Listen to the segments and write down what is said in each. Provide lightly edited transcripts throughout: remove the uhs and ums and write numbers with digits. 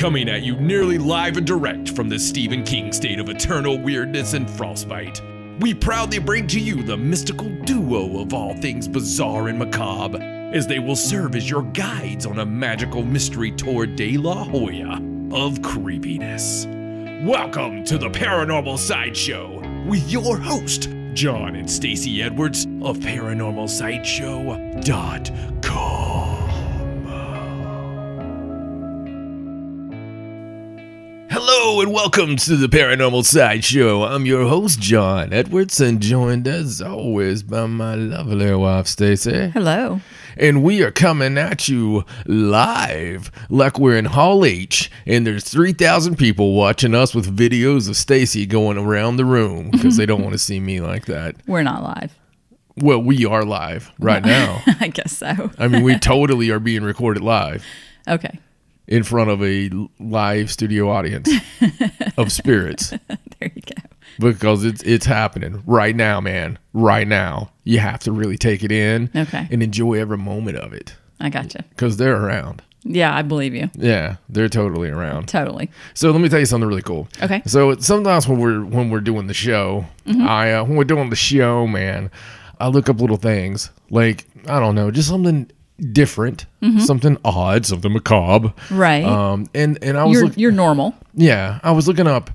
Coming at you nearly live and direct from the Stephen King state of eternal weirdness and frostbite, we proudly bring to you the mystical duo of all things bizarre and macabre, as they will serve as your guides on a magical mystery tour de la Jolla of creepiness. Welcome to the Paranormal Sideshow with your host, John and Stacey Edwards of ParanormalSideshow.com. Hello and welcome to the Paranormal Sideshow. I'm your host, John Edwards, and joined as always by my lovely wife, Stacey. Hello. And we are coming at you live like we're in Hall H, and there's 3,000 people watching us with videos of Stacey going around the room because they don't want to see me like that. We're not live. Well, we are live right now. I guess so. I mean, we totally are being recorded live. Okay. In front of a live studio audience of spirits. There you go. Because it's happening right now, man. Right now. You have to really take it in. Okay. And enjoy every moment of it. I gotcha. Because they're around. Yeah, I believe you. Yeah, they're totally around. Totally. So let me tell you something really cool. Okay. So sometimes when we're doing the show, when we're doing the show, man, I look up little things like, I don't know, just something different, something odd, something macabre, right? And I was you're normal. Yeah, I was looking up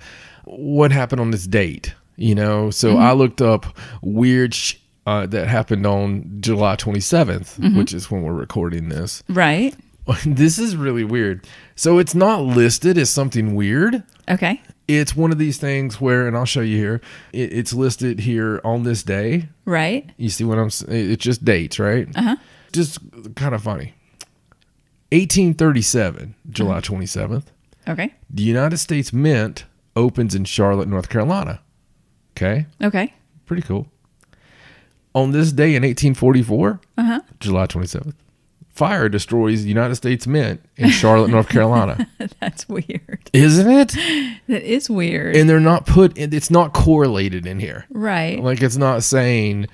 what happened on this date, so I looked up weird that happened on July 27th, which is when we're recording this. Right. This is really weird. So it's not listed as something weird. Okay. It's one of these things where, and I'll show you here, it's listed here on this day. Right. You see what I'm saying? It's just dates, right? Uh-huh. Just kind of funny. 1837, July 27th. Okay. The United States Mint opens in Charlotte, North Carolina. Okay? Okay. Pretty cool. On this day in 1844, July 27th, fire destroys the United States Mint in Charlotte, North Carolina. That's weird. Isn't it? That is weird. And they're not it's not correlated in here. Right. Like it's not saying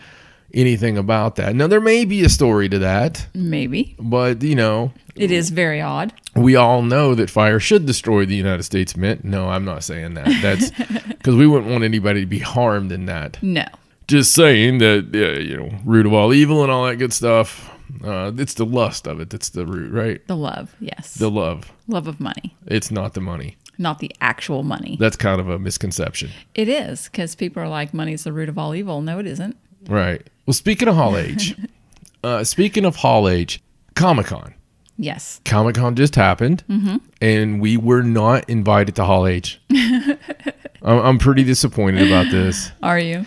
anything about that. Now, there may be a story to that. Maybe. But, it is very odd. We all know that fire should destroy the United States Mint. No, I'm not saying that. That's because we wouldn't want anybody to be harmed in that. No. Just saying that, root of all evil and all that good stuff. It's the lust of it that's the root, right? The love, yes. The love. Love of money. It's not the money. Not the actual money. That's kind of a misconception. It is, because people are like, money's the root of all evil. No, it isn't. Right. Well, speaking of Hall H, Comic-Con. Yes. Comic-Con just happened, and we were not invited to Hall H. I'm pretty disappointed about this. Are you?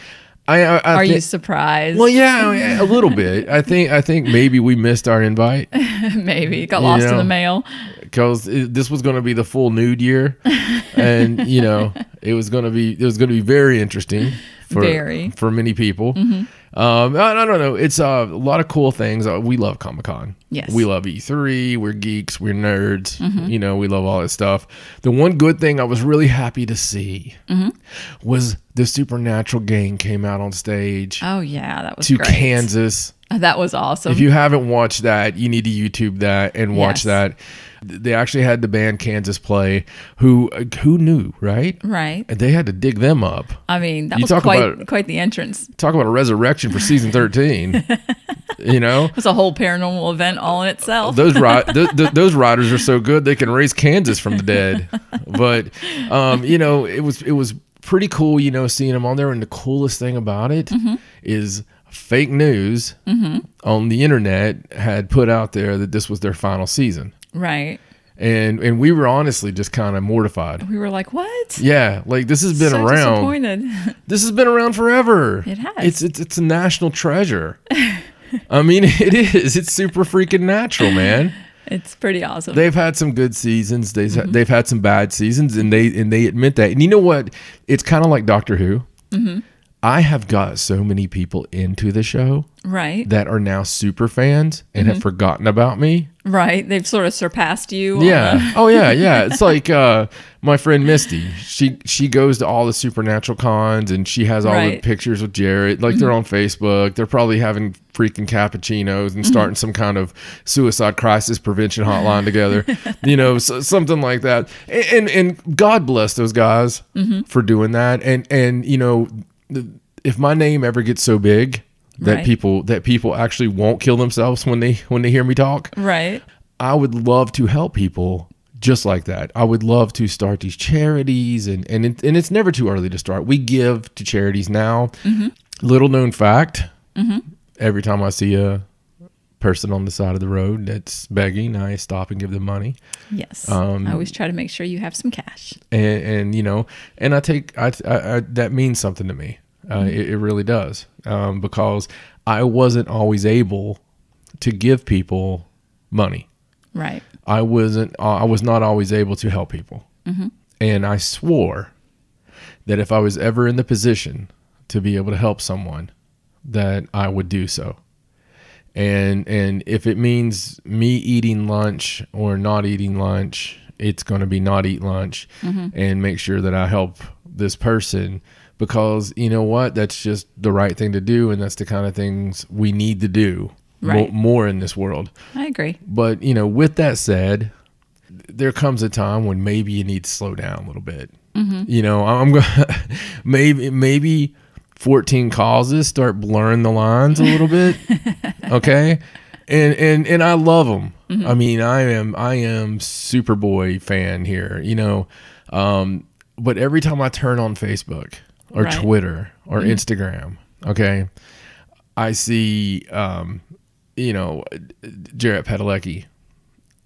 Are you surprised? Well, yeah, a little bit. I think maybe we missed our invite. Maybe it got lost in the mail. Because this was going to be the full nude year, and it was going to be very interesting for many people. I don't know. It's a lot of cool things. We love Comic-Con. Yes. We love E3. We're geeks. We're nerds. We love all that stuff. The one good thing I was really happy to see was the Supernatural gang came out on stage. Oh, yeah. That was to great. Kansas. That was awesome. If you haven't watched that, you need to YouTube that and watch that. They actually had the band Kansas play. Who knew, right? Right. And they had to dig them up. I mean, that was quite the entrance. Talk about a resurrection for season 13. It was a whole paranormal event all in itself. Those riders are so good they can raise Kansas from the dead. But it was pretty cool, seeing them on there. And the coolest thing about it is fake news on the internet had put out there that this was their final season. Right. And we were honestly just kind of mortified. We were like, what? Yeah, like this has been so around. Disappointed. This has been around forever. It has. It's a national treasure. I mean, it is. It's super freaking natural, man. It's pretty awesome. They've had some good seasons. They've had some bad seasons, and they admit that. And you know what? It's kind of like Doctor Who. I have got so many people into the show Right. that are now super fans and have forgotten about me. Right. They've sort of surpassed you. Yeah. Oh yeah. Yeah. It's like my friend Misty. She goes to all the supernatural cons and she has all the pictures with Jared. Like they're on Facebook. They're probably having freaking cappuccinos and starting some kind of suicide crisis prevention hotline together. You know, something like that. And God bless those guys for doing that. And you know, if my name ever gets so big that people actually won't kill themselves when they hear me talk. Right. I would love to help people just like that. I would love to start these charities and it's never too early to start. We give to charities now. Little known fact, every time I see a person on the side of the road that's begging, I stop and give them money. Yes. I always try to make sure you have some cash. And you know, and I that means something to me. It really does, because I wasn't always able to give people money. Right. I was not always able to help people. And I swore that if I was ever in the position to be able to help someone, that I would do so. And if it means me eating lunch or not eating lunch, it's going to be not eat lunch and make sure that I help this person. Because you know what? That's just the right thing to do. And that's the kind of things we need to do more in this world. I agree. But, you know, with that said, there comes a time when maybe you need to slow down a little bit. You know, I'm going to maybe 14 causes start blurring the lines a little bit. Okay. And I love them. I mean, I am Superboy fan here, you know. But every time I turn on Facebook or Twitter or Instagram, okay, I see, you know, Jarrett Padalecki,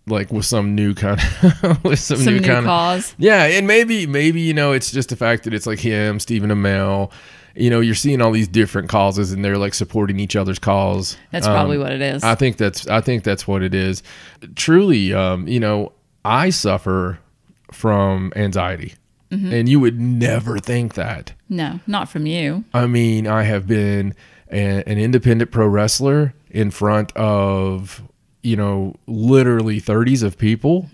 like with some new kind of, with some new kind cause. Yeah. And maybe, you know, it's just the fact that it's like him, Stephen Amell, you know, you're seeing all these different causes and they're like supporting each other's cause. That's probably what it is. I think that's what it is. Truly, you know, I suffer from anxiety. And you would never think that. No, not from you. I mean, I have been an independent pro wrestler in front of, you know, literally 30s of people,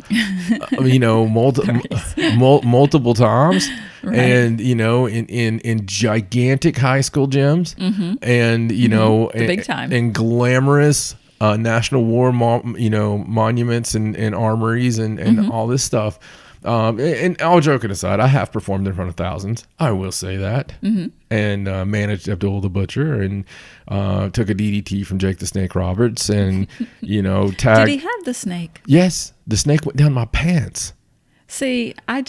you know, multiple times. And, you know, in gigantic high school gyms and, you know, big time. And glamorous National War, monuments and armories and all this stuff. And all joking aside, I have performed in front of thousands. I will say that. And managed Abdul the Butcher and took a DDT from Jake the Snake Roberts and, you know, tagged. Did he have the snake? Yes. The snake went down my pants. See, I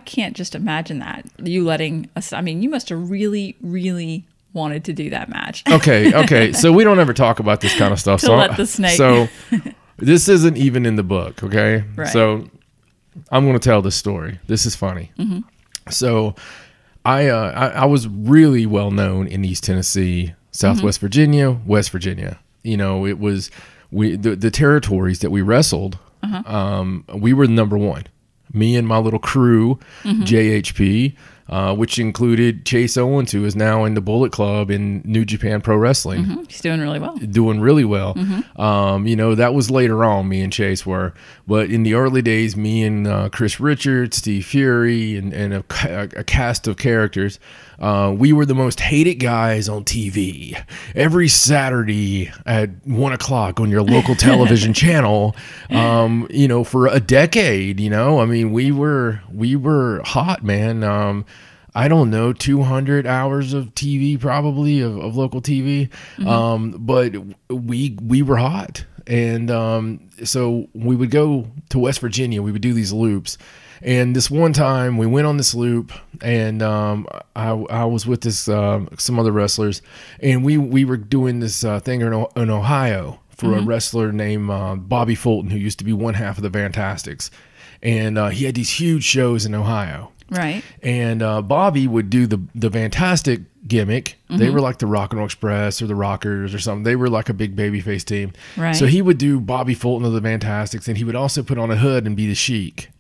can't just imagine that. You letting us, I mean, you must have really, really wanted to do that match. Okay. So we don't ever talk about this kind of stuff. Let the snake. So this isn't even in the book. Okay. Right. So I'm going to tell this story. This is funny. So I was really well known in East Tennessee, Southwest Virginia, West Virginia. You know, it was the territories that we wrestled. We were number one. Me and my little crew, JHP, which included Chase Owens, who is now in the Bullet Club in New Japan Pro Wrestling. He's doing really well. You know, that was later on, me and Chase were. But in the early days, me and Chris Richards, Steve Fury, and a cast of characters, we were the most hated guys on TV. Every Saturday at 1 o'clock on your local television channel, you know, for a decade, you know. I mean, we were hot, man. I don't know, 200 hours of TV, probably of local TV. But we were hot. And so we would go to West Virginia. We would do these loops. And this one time we went on this loop and I was with this some other wrestlers and we were doing this thing in Ohio for a wrestler named Bobby Fulton, who used to be one half of the Fantastics. And he had these huge shows in Ohio. Right. And Bobby would do the Fantastic gimmick. They were like the Rock and Roll Express or the Rockers or something. They were like a big babyface team. Right. So he would do Bobby Fulton of the Fantastics, and he would also put on a hood and be the Sheik.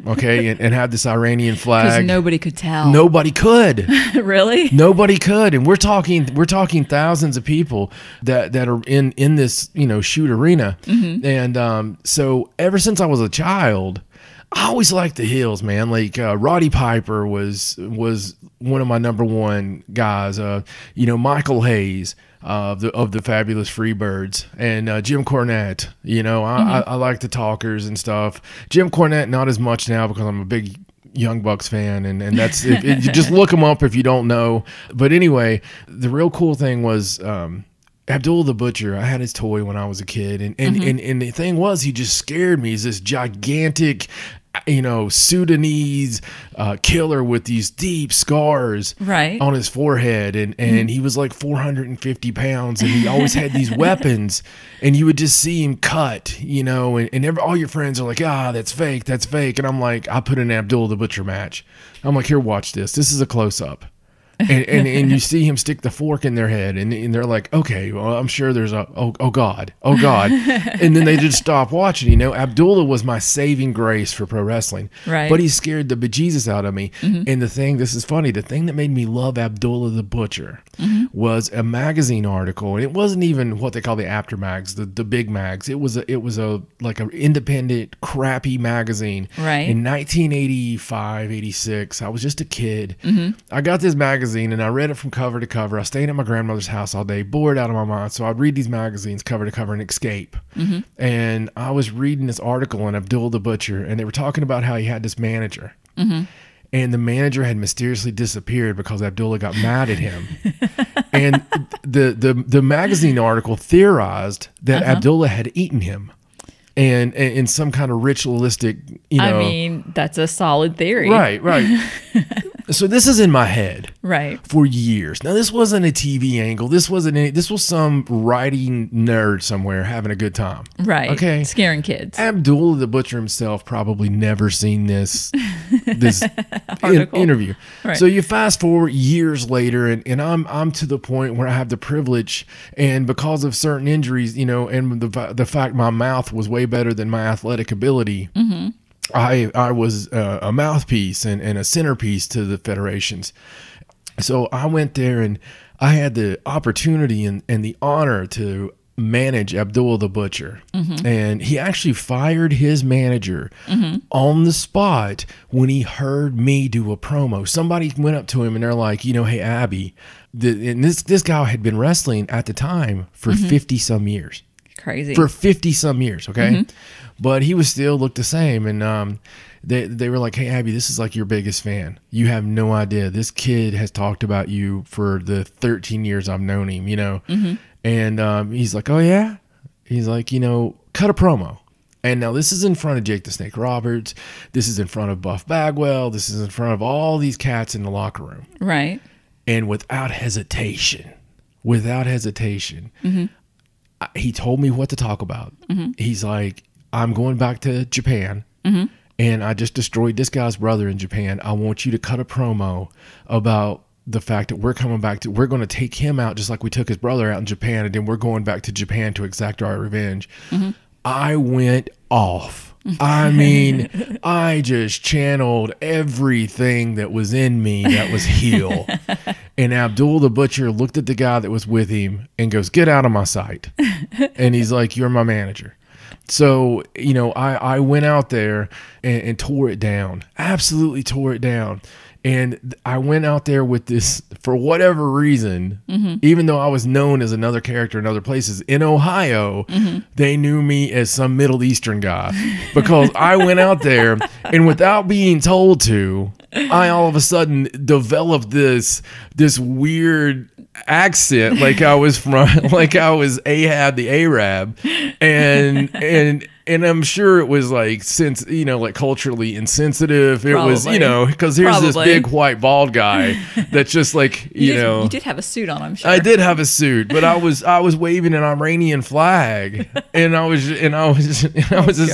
Okay, and have this Iranian flag. Because nobody could tell. Nobody could. Really? Nobody could. And we're talking thousands of people that are in this, shoot arena. And so ever since I was a child, I always liked the heels, man. Like Roddy Piper was one of my number one guys. Michael Hayes of the Fabulous Freebirds, and Jim Cornette. I like the talkers and stuff. Jim Cornette not as much now because I'm a big Young Bucks fan, and that's if you just look them up if you don't know. But anyway, the real cool thing was Abdullah the Butcher. I had his toy when I was a kid, and the thing was, he just scared me. He's this gigantic, Sudanese killer with these deep scars on his forehead, and he was like 450 pounds, and he always had these weapons, and you would just see him cut, and all your friends are like, that's fake, and I'm like, I put an Abdullah the Butcher match. I'm like, here, watch this. This is a close-up. And you see him stick the fork in their head, and they're like, okay, well, I'm sure there's oh God, and then they just stop watching. Abdullah was my saving grace for pro wrestling, right? But he scared the bejesus out of me. And this is funny, the thing that made me love Abdullah the Butcher was a magazine article, and it wasn't even what they call the after mags, the big mags. It was a like an independent crappy magazine, right? In 1985, 86, I was just a kid. I got this magazine, and I read it from cover to cover. I stayed at my grandmother's house all day, bored out of my mind. So I'd read these magazines cover to cover and escape. And I was reading this article on Abdullah the Butcher, and they were talking about how he had this manager. And the manager had mysteriously disappeared because Abdullah got mad at him. And the magazine article theorized that Abdullah had eaten him. And in some kind of ritualistic, I mean, that's a solid theory. Right. So this is in my head, right, for years. Now, this wasn't a TV angle. This was some writing nerd somewhere having a good time. Right. Okay. Scaring kids. Abdullah the Butcher himself probably never seen this interview. Right. So you fast forward years later, and I'm to the point where I have the privilege, and because of certain injuries, and the fact my mouth was way better than my athletic ability. I was a mouthpiece and a centerpiece to the federations. So I went there, and I had the opportunity and the honor to manage Abdullah the Butcher. And he actually fired his manager on the spot when he heard me do a promo. Somebody went up to him, and they're like, hey, Abby, and this guy had been wrestling at the time for 50 some years. Crazy. For 50 some years, okay? But he was still looked the same, and they were like, hey, Abby, this is like your biggest fan. You have no idea. This kid has talked about you for the 13 years I've known him, And he's like, oh, yeah? He's like, cut a promo. And now this is in front of Jake the Snake Roberts. This is in front of Buff Bagwell. This is in front of all these cats in the locker room. Right. And without hesitation, he told me what to talk about. He's like, I'm going back to Japan, and I just destroyed this guy's brother in Japan. I want you to cut a promo about the fact that we're coming back we're going to take him out just like we took his brother out in Japan, and then we're going back to Japan to exact our revenge. I went off. I mean, I just channeled everything that was in me that was heel. And Abdul the Butcher looked at the guy that was with him and goes, get out of my sight. And he's like, you're my manager. So, I went out there and tore it down. Absolutely tore it down. And I went out there with this, for whatever reason, even though I was known as another character in other places, in Ohio, they knew me as some Middle Eastern guy because I went out there, and without being told to, I all of a sudden developed this weird accent, like I was Ahab the Arab, and And I'm sure it was like, since, you know, like culturally insensitive. It was, you Probably. know, because here's this Probably. big white bald guy that's just like, you know. You did have a suit on, I'm sure. I did have a suit, but I was waving an Iranian flag, and I was just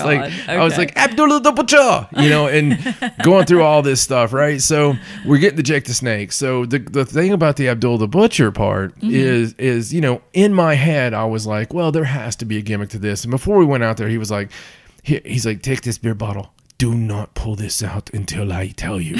like, God. I was Okay. like, Abdullah the Butcher, you know, and going through all this stuff, right? So we're getting to Jake the Snake. So the thing about the Abdullah the Butcher part is, you know, in my head, I was like, well, there has to be a gimmick to this. And before we went out there, he was like, he's like, take this beer bottle. Do not pull this out until I tell you.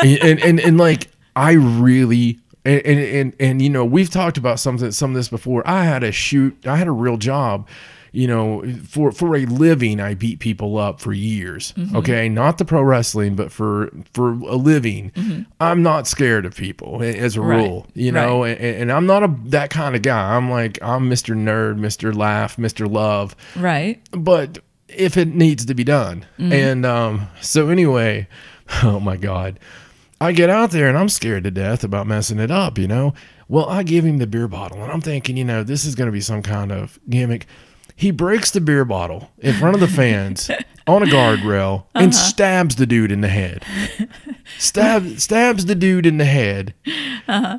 and like, I really, and you know, we've talked about some of this before. I had a real job, you know, for a living. I beat people up for years. Okay, not the pro wrestling, but for a living. I'm not scared of people as a rule, you know, and I'm not that kind of guy. I'm Mr. Nerd, Mr. Laugh, Mr. Love, Right. but if it needs to be done. And so anyway, oh my God, I get out there and I'm scared to death about messing it up, you know. Well, I give him the beer bottle and I'm thinking, you know, this is going to be some kind of gimmick. He breaks the beer bottle in front of the fans on a guardrail and stabs the dude in the head. Stabs the dude in the head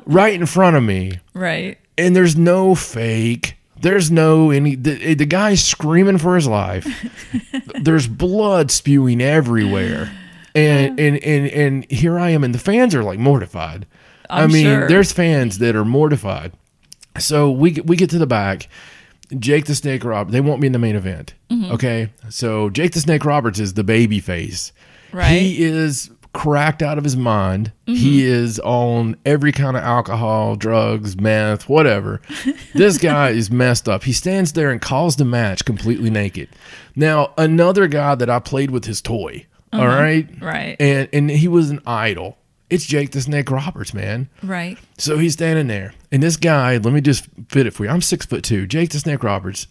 right in front of me. Right. And there's no fake. There's no the guy's screaming for his life. There's blood spewing everywhere. And here I am, and the fans are like mortified. I mean, sure. there's fans that are mortified. So we get to the back. Jake the Snake Roberts, they want me in the main event. Okay, so Jake the Snake Roberts is the baby face. Right. He is cracked out of his mind. He is on every kind of alcohol, drugs, meth, whatever. This guy is messed up. He stands there and calls the match completely naked. Now, another guy that I played with his toy. All right. Right. And he was an idol. It's Jake the Snake Roberts, man. Right. So he's standing there. And this guy, let me just fit it for you. I'm 6'2". Jake the Snake Roberts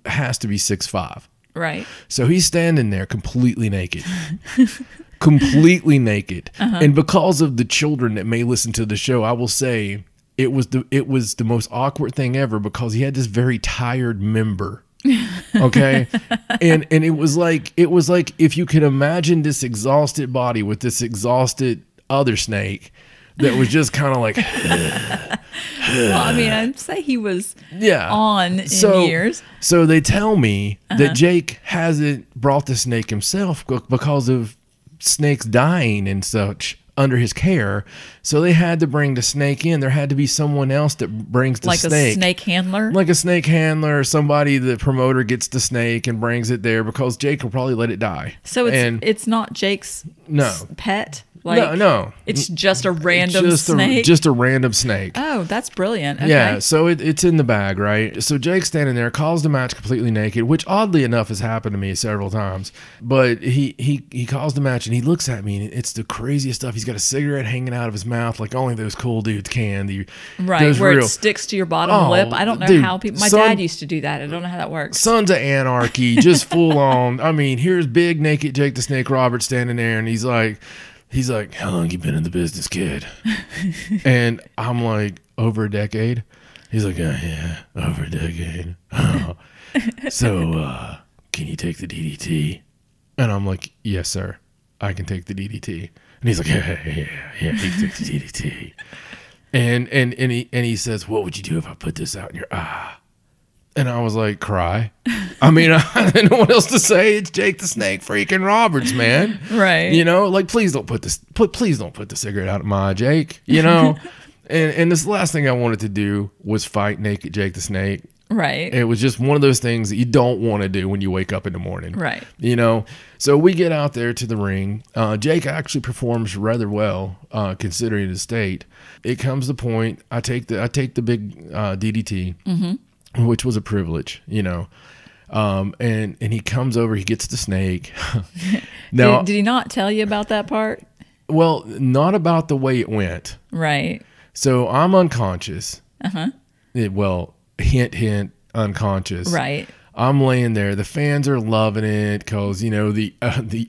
has to be 6'5". Right. So he's standing there completely naked. Completely naked. And because of the children that may listen to the show, I will say it was the most awkward thing ever, because he had this very tired member. Okay. and it was like if you could imagine this exhausted body with this exhausted other snake that was just kind of like Well, I mean, I'd say he was on in years. So they tell me that Jake hasn't brought the snake himself because of snakes dying and such under his care. So they had to bring the snake in. There had to be someone else that brings the snake. Like a snake handler? Like a snake handler, or somebody, the promoter gets the snake and brings it there, because Jake will probably let it die. So it's not Jake's pet? Like, no. It's just a random snake? Just a random snake. Oh, that's brilliant. Okay. Yeah, so it's in the bag, right? So Jake's standing there, calls the match completely naked, which oddly enough has happened to me several times. But he calls the match and he looks at me, and it's the craziest stuff. He's got a cigarette hanging out of his mouth like only those cool dudes can. Right, where it sticks to your bottom lip. I don't know how people... My dad used to do that. I don't know how that works. Sons of Anarchy, just full on. I mean, here's big naked Jake the Snake Roberts standing there, and he's like, how long you been in the business, kid? And I'm like, over a decade. He's like, yeah, over a decade. Oh. So, can you take the DDT? And I'm like, yes, sir, I can take the DDT. And he's like, yeah, he can take the DDT. And he says, what would you do if I put this out in your eye? And I was like, cry. I mean, I didn't know what else to say. It's Jake the Snake freaking Roberts, man. Right. You know, like, please don't put the cigarette out of my eye, Jake. You know? and this last thing I wanted to do was fight naked Jake the Snake. Right. It was just one of those things that you don't want to do when you wake up in the morning. Right. You know? So we get out there to the ring. Jake actually performs rather well, considering his state. It comes to the point, I take the big DDT. Which was a privilege, you know. And he comes over, he gets the snake. Now, did he not tell you about that part? Well, not about the way it went. Right. So I'm unconscious. Well, hint, unconscious. Right. I'm laying there. The fans are loving it because, you know, the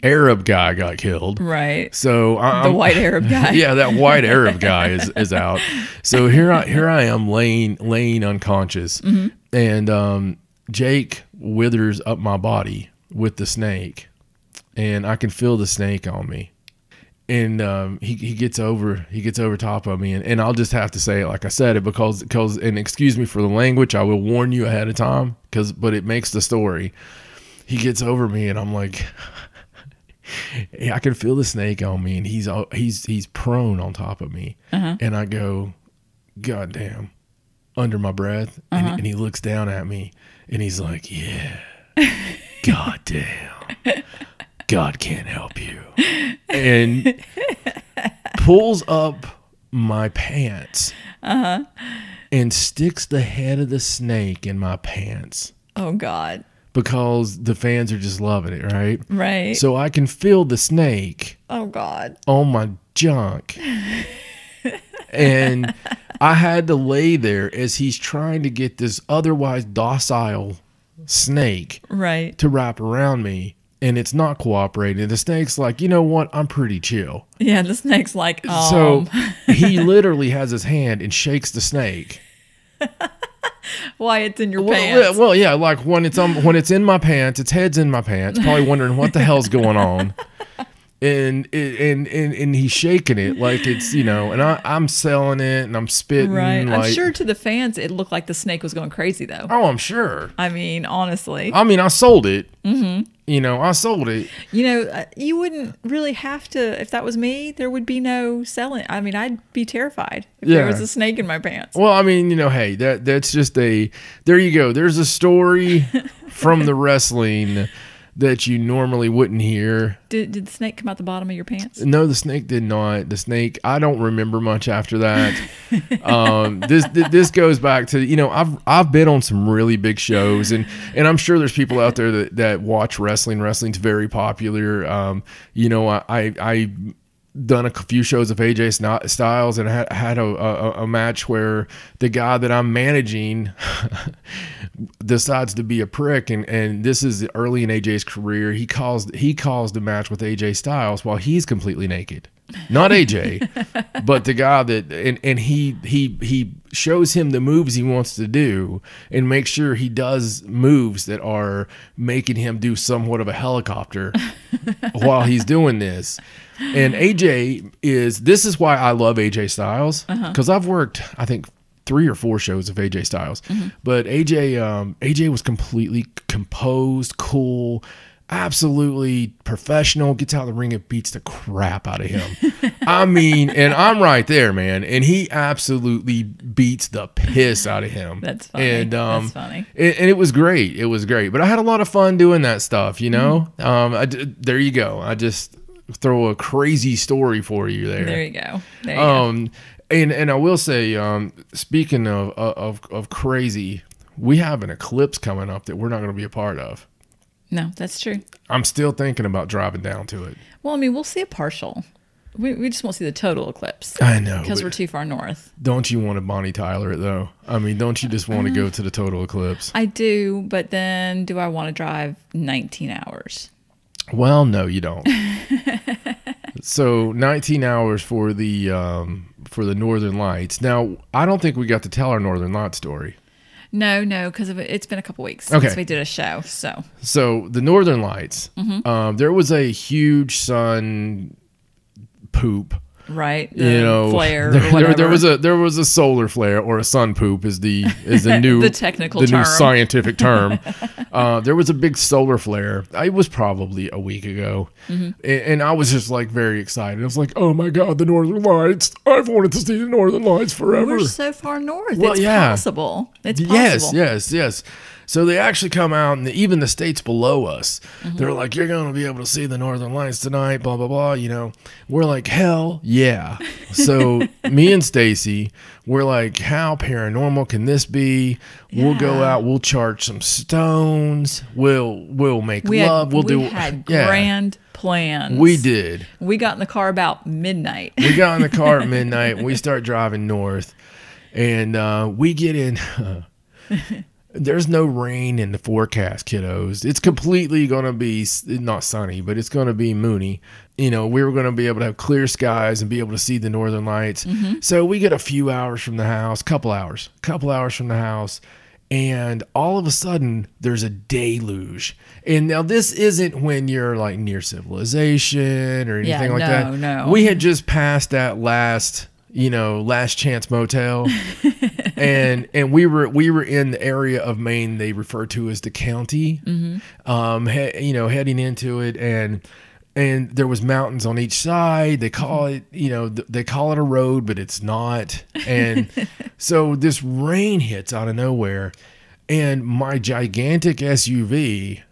Arab guy got killed. Right. So the white Arab guy. Yeah, that white Arab guy is out. So here I am laying unconscious, and Jake withers up my body with the snake, and I can feel the snake on me. And he gets over top of me, and I'll just have to say it like I said it because and excuse me for the language, I will warn you ahead of time but it makes the story. He gets over me, and I'm like, I can feel the snake on me, and he's prone on top of me, and I go, God damn, under my breath, and he looks down at me, and he's like, yeah, God damn, God can't help you. And pulls up my pants and sticks the head of the snake in my pants. Oh, God. Because the fans are just loving it, right? Right. So I can feel the snake. Oh, God. On my junk. And I had to lay there as he's trying to get this otherwise docile snake to wrap around me. And it's not cooperating. The snake's like, you know what? I'm pretty chill. Yeah, the snake's like, So he literally has his hand and shakes the snake. Why it's in your pants? Well, yeah, like when it's in my pants, its head's in my pants, probably wondering what the hell's going on. And he's shaking it like it's, and I'm selling it and I'm spitting. Right. Like, I'm sure to the fans it looked like the snake was going crazy though. Oh, I'm sure. I mean, honestly. I sold it. Mm-hmm. I sold it. You wouldn't really have to, if that was me, there would be no selling. I mean, I'd be terrified if there was a snake in my pants. Well, I mean, hey, that's just there you go. There's a story from the wrestling that you normally wouldn't hear. Did the snake come out the bottom of your pants? No, the snake did not. The snake, I don't remember much after that. This goes back to, I've been on some really big shows, and I'm sure there's people out there that watch wrestling. Wrestling's very popular. I done a few shows of AJ Styles, and I had a match where the guy that I'm managing decides to be a prick, and this is early in AJ's career. He caused the match with AJ Styles while he's completely naked. Not AJ, but the guy that and he shows him the moves he wants to do and make sure he does moves that are making him do somewhat of a helicopter while he's doing this. And this is why I love AJ Styles, because I've worked, I think, 3 or 4 shows of AJ Styles. But AJ was completely composed, cool, absolutely professional, gets out of the ring and beats the crap out of him. I mean, and I'm right there, man. And he absolutely beats the piss out of him. That's funny. And, that's funny. And it was great. It was great. But I had a lot of fun doing that stuff, there you go. I just throw a crazy story for you there. There you go. There you go. And I will say, speaking of crazy, we have an eclipse coming up that we're not going to be a part of. No, that's true. I'm still thinking about driving down to it. Well, I mean, we'll see a partial. We just won't see the total eclipse. I know. Because we're too far north. Don't you want to Bonnie Tyler it, though? I mean, don't you just want to go to the total eclipse? I do, but then do I want to drive 19 hours? Well, no, you don't. So 19 hours for the Northern Lights. Now, I don't think we got to tell our Northern Lights story. No, because it's been a couple weeks since we did a show. So the Northern Lights, there was a huge sun poop. Right, flare. There was a solar flare, or a sun poop is the new the technical the term. new scientific term. There was a big solar flare. It was probably a week ago, and I was just like very excited. I was like, "Oh my God, the Northern Lights! I've wanted to see the Northern Lights forever." We're so far north. Well, it's possible. It's possible. Yes. So they actually come out, and even the states below us, they're like, "You're going to be able to see the Northern Lights tonight." Blah blah blah. We're like, "Hell yeah!" So me and Stacey, we're like, "How paranormal can this be?" Yeah. We'll go out. We'll charge some stones. We'll make love. We had grand plans. We did. We got in the car about midnight. We got in the car at midnight, and we start driving north, and we get in. There's no rain in the forecast, kiddos. It's completely going to be not sunny, but it's going to be moony. We were going to be able to have clear skies and be able to see the Northern Lights. So we get a few hours from the house, couple hours from the house, And all of a sudden, there's a deluge. And now this isn't when you're like near civilization or anything like that. No. We had just passed that last chance motel. and we were in the area of Maine they refer to as the county. Heading into it, and there was mountains on each side. They call it, they call it a road, but it's not. And so this rain hits out of nowhere, and my gigantic SUV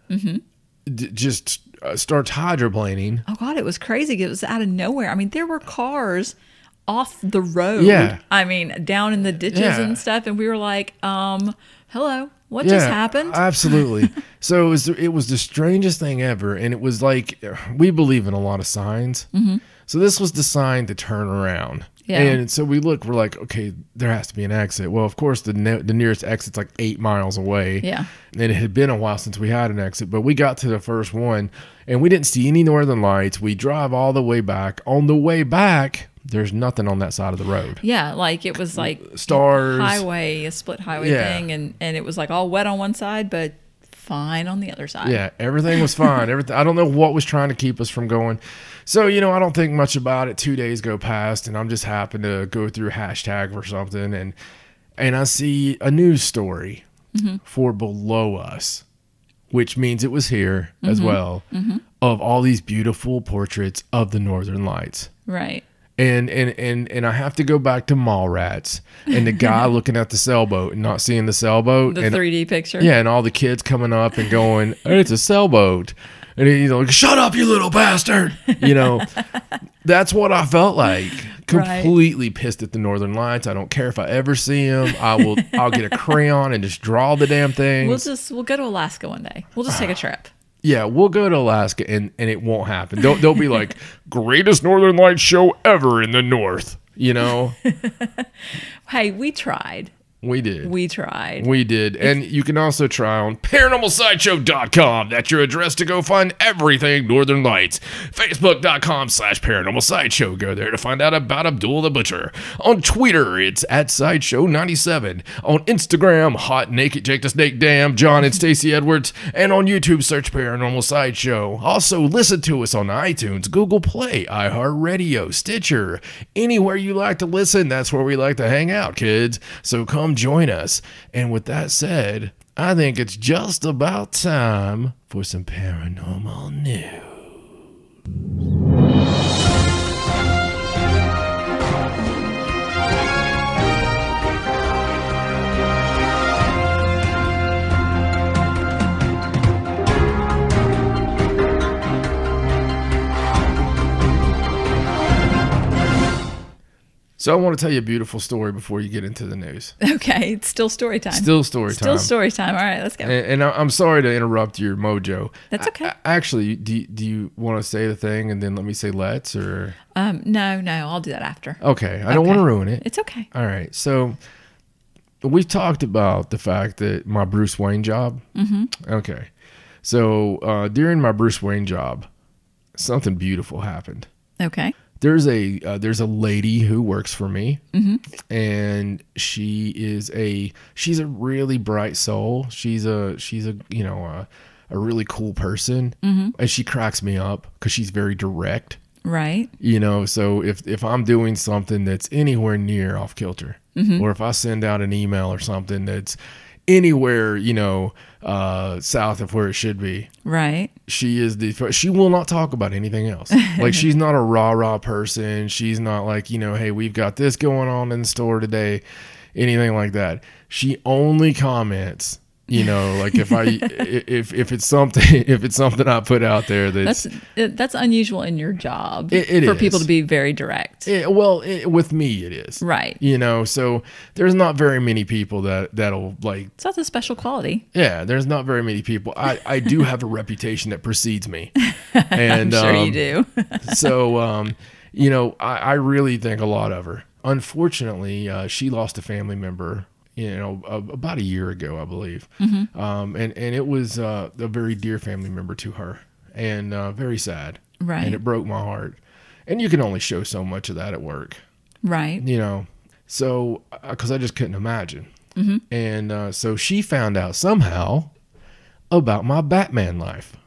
just starts hydroplaning. Oh God, it was crazy. It was out of nowhere. I mean, there were cars off the road. Yeah. I mean, down in the ditches and stuff, and we were like, hello. What just happened? Absolutely. So it was the strangest thing ever. And it was like, we believe in a lot of signs. So this was the sign to turn around. Yeah. And so we're like, okay, there has to be an exit. Well, of course, the nearest exit's like 8 miles away. Yeah. And it had been a while since we had an exit, but we got to the first one and we didn't see any northern lights. We drive all the way back. On the way back, there's nothing on that side of the road. Yeah, like it was like stars, a split highway thing, and it was like all wet on one side, but fine on the other side. Yeah, everything was fine. I don't know what was trying to keep us from going. So, I don't think much about it. 2 days go past, and I'm just happen to go through hashtag or something, and I see a news story for below us, which means it was here as well, of all these beautiful portraits of the Northern Lights. Right. And I have to go back to Mallrats and the guy looking at the sailboat and not seeing the sailboat. The 3D picture. Yeah, and all the kids coming up and going, hey, it's a sailboat. And he's like, shut up, you little bastard. That's what I felt like. Completely pissed at the Northern Lights. I don't care if I ever see them. I'll get a crayon and just draw the damn thing. We'll go to Alaska one day. We'll just take a trip. Yeah, we'll go to Alaska and it won't happen. They'll be like, greatest Northern Lights show ever in the North, Hey, we tried. We did. We tried. We did. And you can also try on ParanormalSideshow.com. That's your address to go find everything Northern Lights. Facebook.com/Paranormal Sideshow. Go there to find out about Abdul the Butcher. On Twitter, it's @Sideshow97. On Instagram, Hot Naked Jake the Snake Dam, John and Stacey Edwards. And on YouTube, search Paranormal Sideshow. Also, listen to us on iTunes, Google Play, iHeartRadio, Stitcher. Anywhere you like to listen, that's where we like to hang out, kids. So come join us. And with that said, I think it's just about time for some paranormal news. So I want to tell you a beautiful story before you get into the news. Okay, it's still story time. Still story time. Still story time. All right, let's go. And I'm sorry to interrupt your mojo. That's okay. Actually, do you want to say the thing and then let me say let's or? No, I'll do that after. Okay, I don't want to ruin it. It's okay. All right, so we talked about the fact that my Bruce Wayne job. Mm-hmm. Okay, so during my Bruce Wayne job, something beautiful happened. Okay. There's a lady who works for me, and she's a really bright soul. She's a really cool person, and she cracks me up because she's very direct. Right. So if I'm doing something that's anywhere near off kilter, or if I send out an email or something that's anywhere, south of where it should be. Right. She will not talk about anything else. Like, she's not a rah-rah person. She's not like, hey, we've got this going on in the store today, anything like that. She only comments, like if it's something I put out there that's unusual in your job for is. People to be very direct. With me it is. Right. So there's not very many people that'll like. So that's a special quality. Yeah, there's not very many people. I do have a reputation that precedes me. And I'm sure you do. So I really think a lot of her. Unfortunately, she lost a family member about a year ago, I believe. And it was a very dear family member to her, and very sad. Right. And it broke my heart. And you can only show so much of that at work. Right. So, because I just couldn't imagine. And so she found out somehow about my Batman life.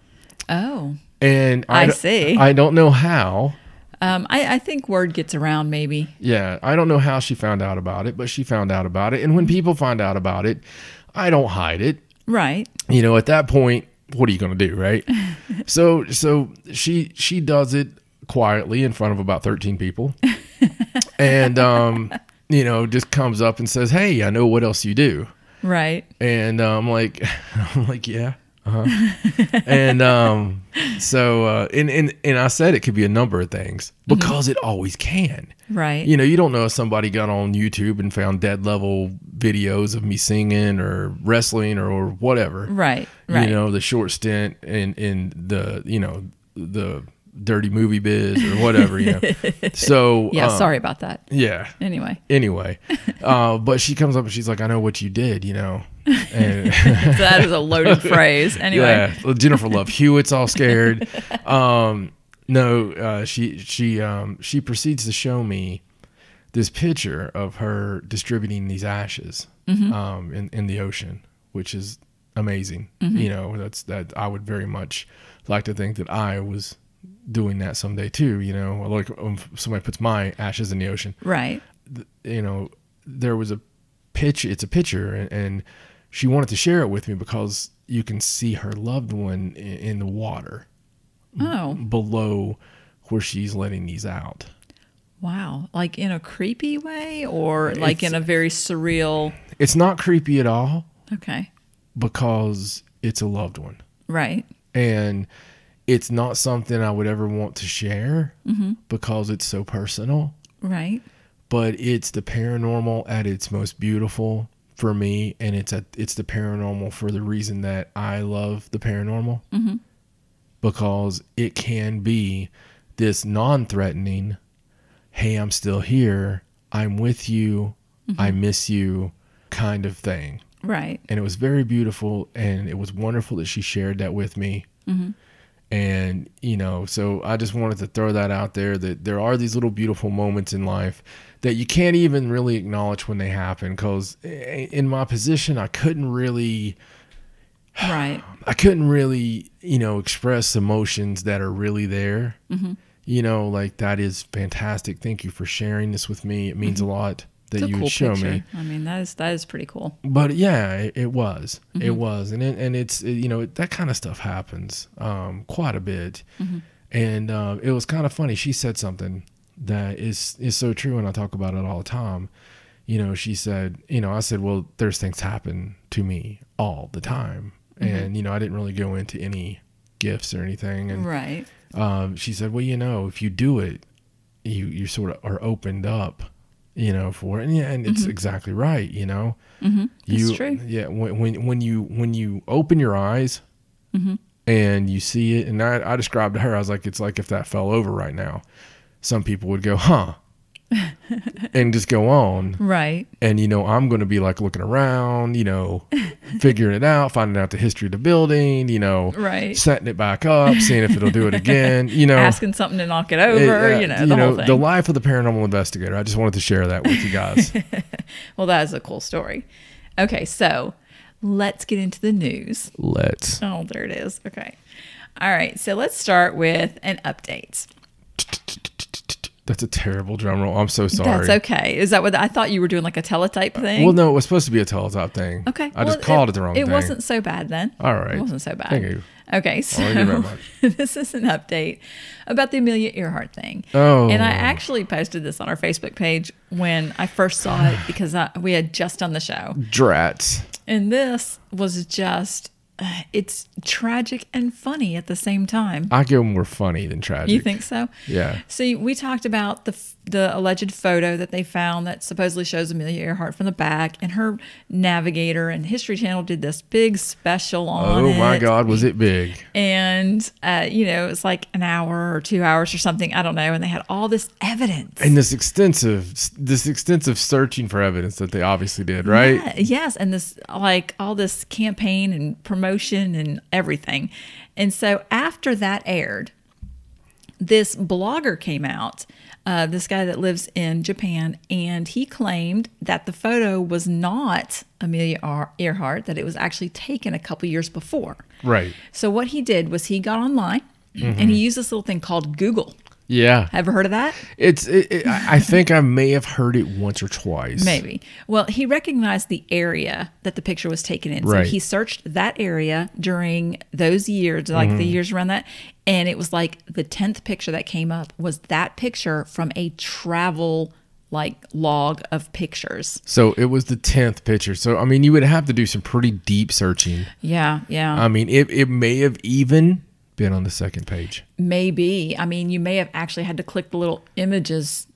Oh. And I see. I don't know how. I think word gets around maybe. Yeah, I don't know how she found out about it, but she found out about it. And when people find out about it, I don't hide it. Right. You know, at that point, what are you going to do, right? So she does it quietly in front of about 13 people. And, you know, just comes up and says, "Hey, I know what else you do." Right. And I'm like, yeah. And so I said it could be a number of things because it always can. Right. You know, you don't know if somebody got on YouTube and found dead level videos of me singing or wrestling or whatever. Right. You know, the short stint in the, you know, the dirty movie biz or whatever, you know. So yeah, sorry about that. Yeah. Anyway. But she comes up and she's like, "I know what you did, you know." And that is a loaded phrase. Anyway. Yeah. Jennifer Love Hewitt's all scared. No, she proceeds to show me this picture of her distributing these ashes in the ocean, which is amazing. You know, that I would very much like to think that I was doing that someday too. You know, like somebody puts my ashes in the ocean. Right. You know, there was a picture. It's a picture, and she wanted to share it with me because you can see her loved one in the water. Oh. Below where she's letting these out. Wow. Like in a creepy way or like in a very surreal? It's not creepy at all. Okay. Because it's a loved one. Right. And it's not something I would ever want to share because it's so personal. Right. But it's the paranormal at its most beautiful for me. And it's the paranormal for the reason that I love the paranormal. Because it can be this non-threatening, "Hey, I'm still here. I'm with you. I miss you," kind of thing. Right. And it was very beautiful. And it was wonderful that she shared that with me. And, you know, so I just wanted to throw that out there, that there are these little beautiful moments in life that you can't even really acknowledge when they happen. Because in my position, I couldn't really... Right. I couldn't really, you know, express emotions that are really there. You know, like, that is fantastic. Thank you for sharing this with me. It means a lot that you would show me. I mean, that is pretty cool. But yeah, it was. It was. And it's, you know, that kind of stuff happens quite a bit. And it was kind of funny. She said something that is so true, and I talk about it all the time. You know, she said, you know, I said, "Well, there's things happen to me all the time." And, you know, I didn't really go into any gifts or anything. And right. She said, "Well, you know, if you do it, you sort of are opened up, you know, for it." And yeah, and it's exactly right, you know. That's true. Yeah, when you open your eyes and you see it, and I described to her, I was like, it's like if that fell over right now, some people would go, "Huh," and just go on. Right. And, you know, I'm going to be like looking around, you know, figuring it out, finding out the history of the building, you know, right, setting it back up, seeing if it'll do it again, you know, asking something to knock it over, you know, the whole thing. The life of the paranormal investigator. I just wanted to share that with you guys. Well, that is a cool story. Okay, so let's get into the news. Let's. Oh, there it is. Okay. All right, so let's start with an update. That's a terrible drum roll. I'm so sorry. That's okay. Is that what I thought you were doing, like a teletype thing? Well, no, it was supposed to be a teletype thing. Okay. I just called it the wrong thing. It wasn't so bad then. All right. It wasn't so bad. Thank you. Okay, so Thank you very much. This is an update about the Amelia Earhart thing. Oh. And I actually posted this on our Facebook page when I first saw it because we had just done the show. Drats. And this was just... it's tragic and funny at the same time. I go more funny than tragic. You think so? Yeah. See, we talked about the alleged photo that they found that supposedly shows Amelia Earhart from the back, and her navigator, and History Channel did this big special on it. Oh my God, was it big? And you know, it's like an hour or 2 hours or something, I don't know, and they had all this evidence. And this extensive searching for evidence that they obviously did, right? Yeah, yes, and this, like, all this campaign and promotion and everything. And so after that aired, this blogger came out this guy that lives in Japan, and he claimed that the photo was not Amelia Earhart, that it was actually taken a couple years before. Right. So what he did was he got online and he used this little thing called Google. Yeah. Ever heard of that? I think I may have heard it once or twice. Maybe. Well, he recognized the area that the picture was taken in. Right. So he searched that area during those years, like the years around that. And it was like the 10th picture that came up was that picture from a travel like log of pictures. So it was the 10th picture. So, I mean, you would have to do some pretty deep searching. Yeah. I mean, it may have even been on the second page. Maybe. I mean, you may have actually had to click the little images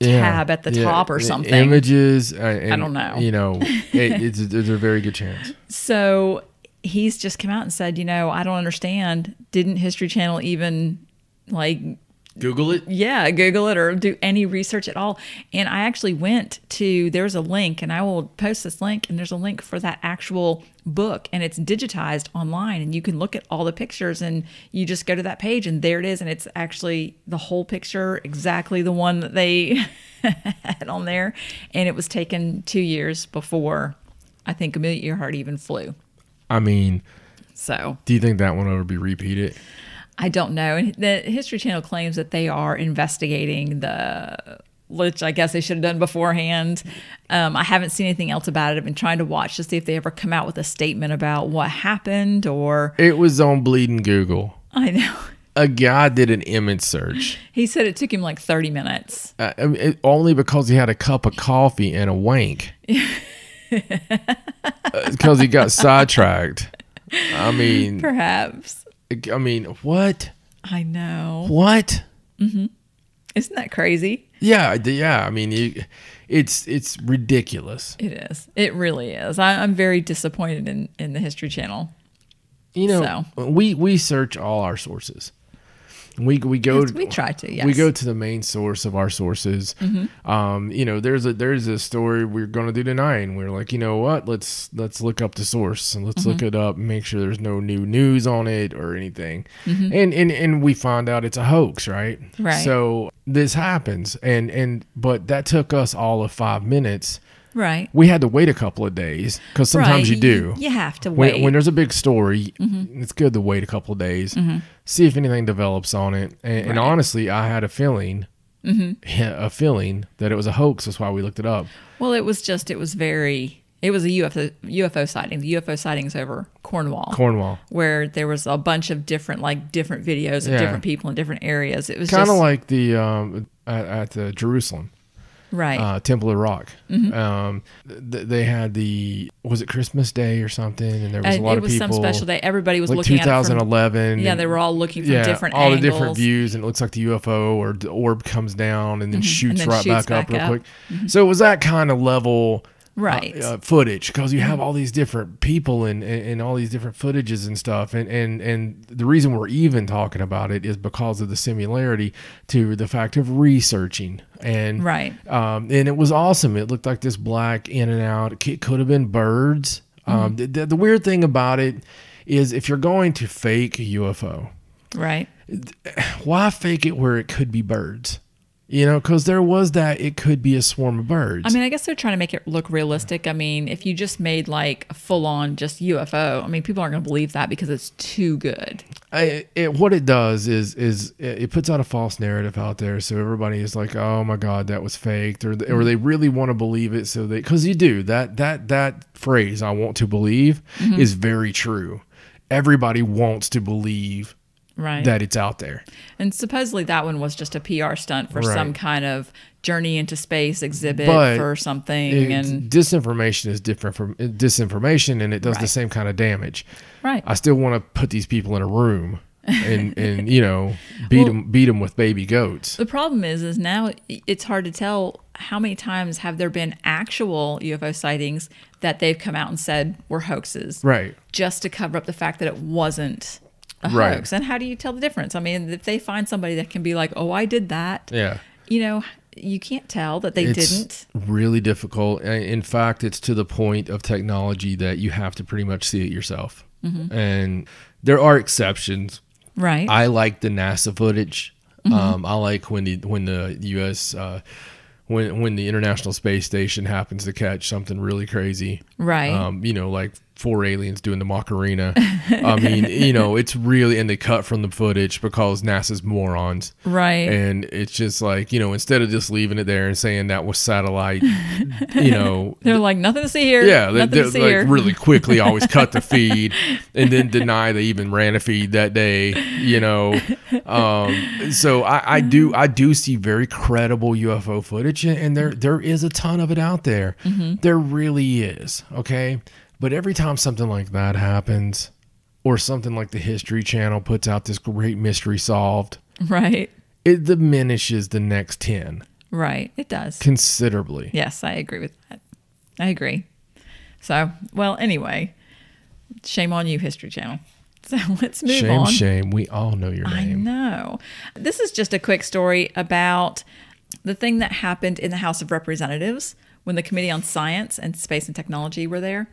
tab at the top or something. Images. I don't know. You know, there's a very good chance. So he's just come out and said, I don't understand. Didn't History Channel even Google it? Yeah, Google it or do any research at all. And I actually there's a link, and I will post this link, and there's a link for that actual book, and it's digitized online, and you can look at all the pictures, and you just go to that page, and there it is, and it's actually the whole picture, exactly the one that they had on there. And it was taken 2 years before, I think, Amelia Earhart even flew. I mean, so do you think that one will ever be repeated? I don't know. And the History Channel claims that they are investigating which I guess they should have done beforehand. I haven't seen anything else about it. I've been trying to watch to see if they ever come out with a statement about what happened or... It was on Bleeding Google. I know. A guy did an image search. He said it took him like 30 minutes. Only because he had a cup of coffee and a wank. Because he got sidetracked. I mean... Perhaps. I mean, what? I know. What? Mm-hmm. Isn't that crazy? Yeah. I mean, it's ridiculous. It is. It really is. I'm very disappointed in the History Channel. We search all our sources. We try to. Yes. We go to the main source of our sources. Mm-hmm. There's a story we're going to do tonight, and we're like, you know what? Let's look up the source and let's look it up and make sure there's no new news on it or anything. Mm-hmm. And we find out it's a hoax, right? Right. So this happens, but that took us all of 5 minutes. Right. We had to wait a couple of days because sometimes you do. You have to wait. When there's a big story, it's good to wait a couple of days, see if anything develops on it. And honestly, I had a feeling that it was a hoax. That's why we looked it up. Well, it was a UFO sighting. The UFO sightings over Cornwall. Where there was a bunch of different videos of different people in different areas. It was kind of like the at the Jerusalem. Right. Temple of Rock. Mm-hmm. They had was it Christmas Day or something? And there was a lot of people. It was some special day. Everybody was like looking 2011. They were all looking from different all angles. The different views, and it looks like the UFO or the orb comes down and then shoots back up real quick. Mm-hmm. So it was that kind of level. Right. Footage, because you have all these different people and all these different footages and stuff, and the reason we're even talking about it is because of the similarity to the fact of researching and and it was awesome. It looked like this black in and out. It could have been birds. The weird thing about it is if you're going to fake a UFO, right? Why fake it where it could be birds? Because there was that it could be a swarm of birds. I mean, I guess they're trying to make it look realistic. I mean, if you just made like a full-on just UFO, I mean, people aren't going to believe that because it's too good. What it does is it puts out a false narrative out there, so everybody is like, "Oh my God, that was faked," or they really want to believe it, so because you do that phrase, "I want to believe," is very true. Everybody wants to believe. Right. That it's out there. And supposedly that one was just a PR stunt for some kind of journey into space exhibit for something. And disinformation is different from disinformation, and it does the same kind of damage. Right. I still want to put these people in a room and beat them with baby goats. The problem is now it's hard to tell how many times have there been actual UFO sightings that they've come out and said were hoaxes. Right. Just to cover up the fact that it wasn't a hoax. And how do you tell the difference? I mean, if they find somebody that can be like, "Oh, I did that," you can't tell that they didn't. Really difficult. In fact, it's to the point of technology that you have to pretty much see it yourself. And there are exceptions. Right. I like the NASA footage. I like when the U.S. When the International Space Station happens to catch something really crazy, Right. Like 4 aliens doing the Macarena. I mean, it's really, and they cut from the footage because NASA's morons. Right. And it's just like, instead of just leaving it there and saying that was satellite, They're like, nothing to see here. yeah, nothing they to see like here. really quickly always cut the feed and then deny they even ran a feed that day, So I do see very credible UFO footage, and there is a ton of it out there. There really is. Okay. But every time something like that happens, or something like the History Channel puts out this great mystery solved, Right. it diminishes the next 10 Right. It does. considerably. Yes, I agree with that. I agree. So, well, anyway, shame on you, History Channel. So let's move on. Shame. We all know your I name. know. This is just a quick story about the thing that happened in the House of Representatives when the Committee on Science and Space and Technology were there.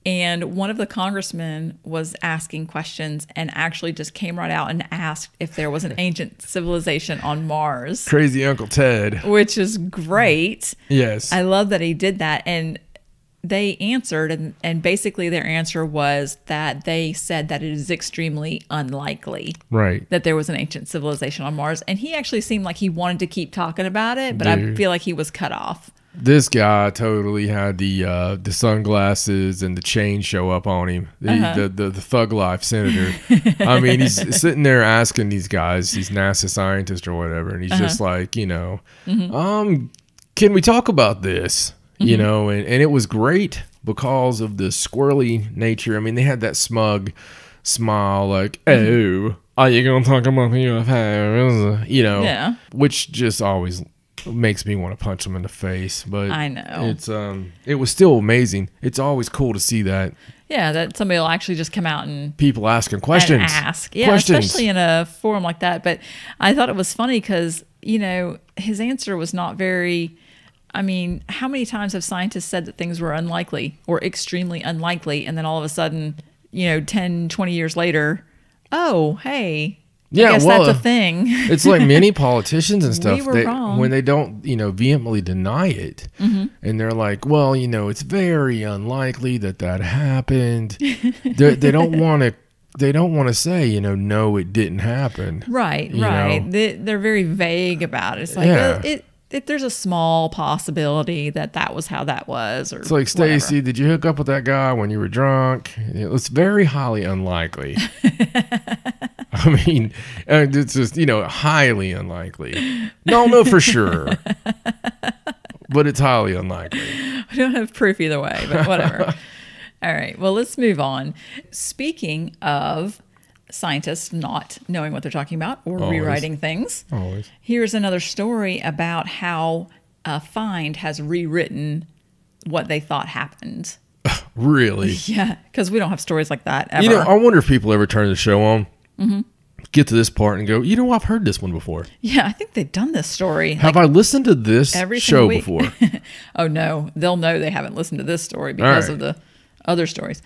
And one of the congressmen was asking questions and actually just came right out and asked if there was an ancient civilization on Mars, Crazy Uncle Ted. which is great. Yes. I love that he did that. And they answered, and basically their answer was that they said that it is extremely unlikely Right. that there was an ancient civilization on Mars. And he actually seemed like he wanted to keep talking about it, but I Dude. feel like he was cut off. This guy totally had the sunglasses and the chain show up on him. The Thug Life senator. I mean, he's sitting there asking these guys, these NASA scientists or whatever, and he's just like, can we talk about this? And it was great because of the squirrely nature. I mean, they had that smug smile, like, oh, are you gonna talk about the UFO? Yeah. Which just always makes me want to punch them in the face. But I know. it's it was still amazing. It's always cool to see that Yeah, that somebody will actually just come out and people asking questions. and ask. Yeah, Questions. especially in a forum like that. But I thought it was funny because, his answer was not very. I mean, how many times have scientists said that things were unlikely or extremely unlikely, and then all of a sudden, 10, 20 years later, oh, hey, Yeah, I guess well, that's a thing. It's like many politicians and stuff. We were wrong. When they don't, vehemently deny it, and they're like, "Well, it's very unlikely that happened." They don't want to. They don't want to say, no, it didn't happen. Right, You right. know? They're very vague about it. It's like, Yeah. there's a small possibility that was how that was. Or It's like, whatever. Stacey, did you hook up with that guy when you were drunk? It's very highly unlikely. I mean, it's just, highly unlikely. Don't know for sure, but it's highly unlikely. I don't have proof either way, but whatever. All right. Well, let's move on. Speaking of scientists not knowing what they're talking about or Always. rewriting things, Always. here's another story about how a find has rewritten what they thought happened. Really? Yeah, because we don't have stories like that ever. I wonder if people ever turn the show on, get to this part and go, I've heard this one before. Yeah, I think they've done this story. Have I listened to this every show single week. before? Oh, no. They'll know they haven't listened to this story because right. of the other stories.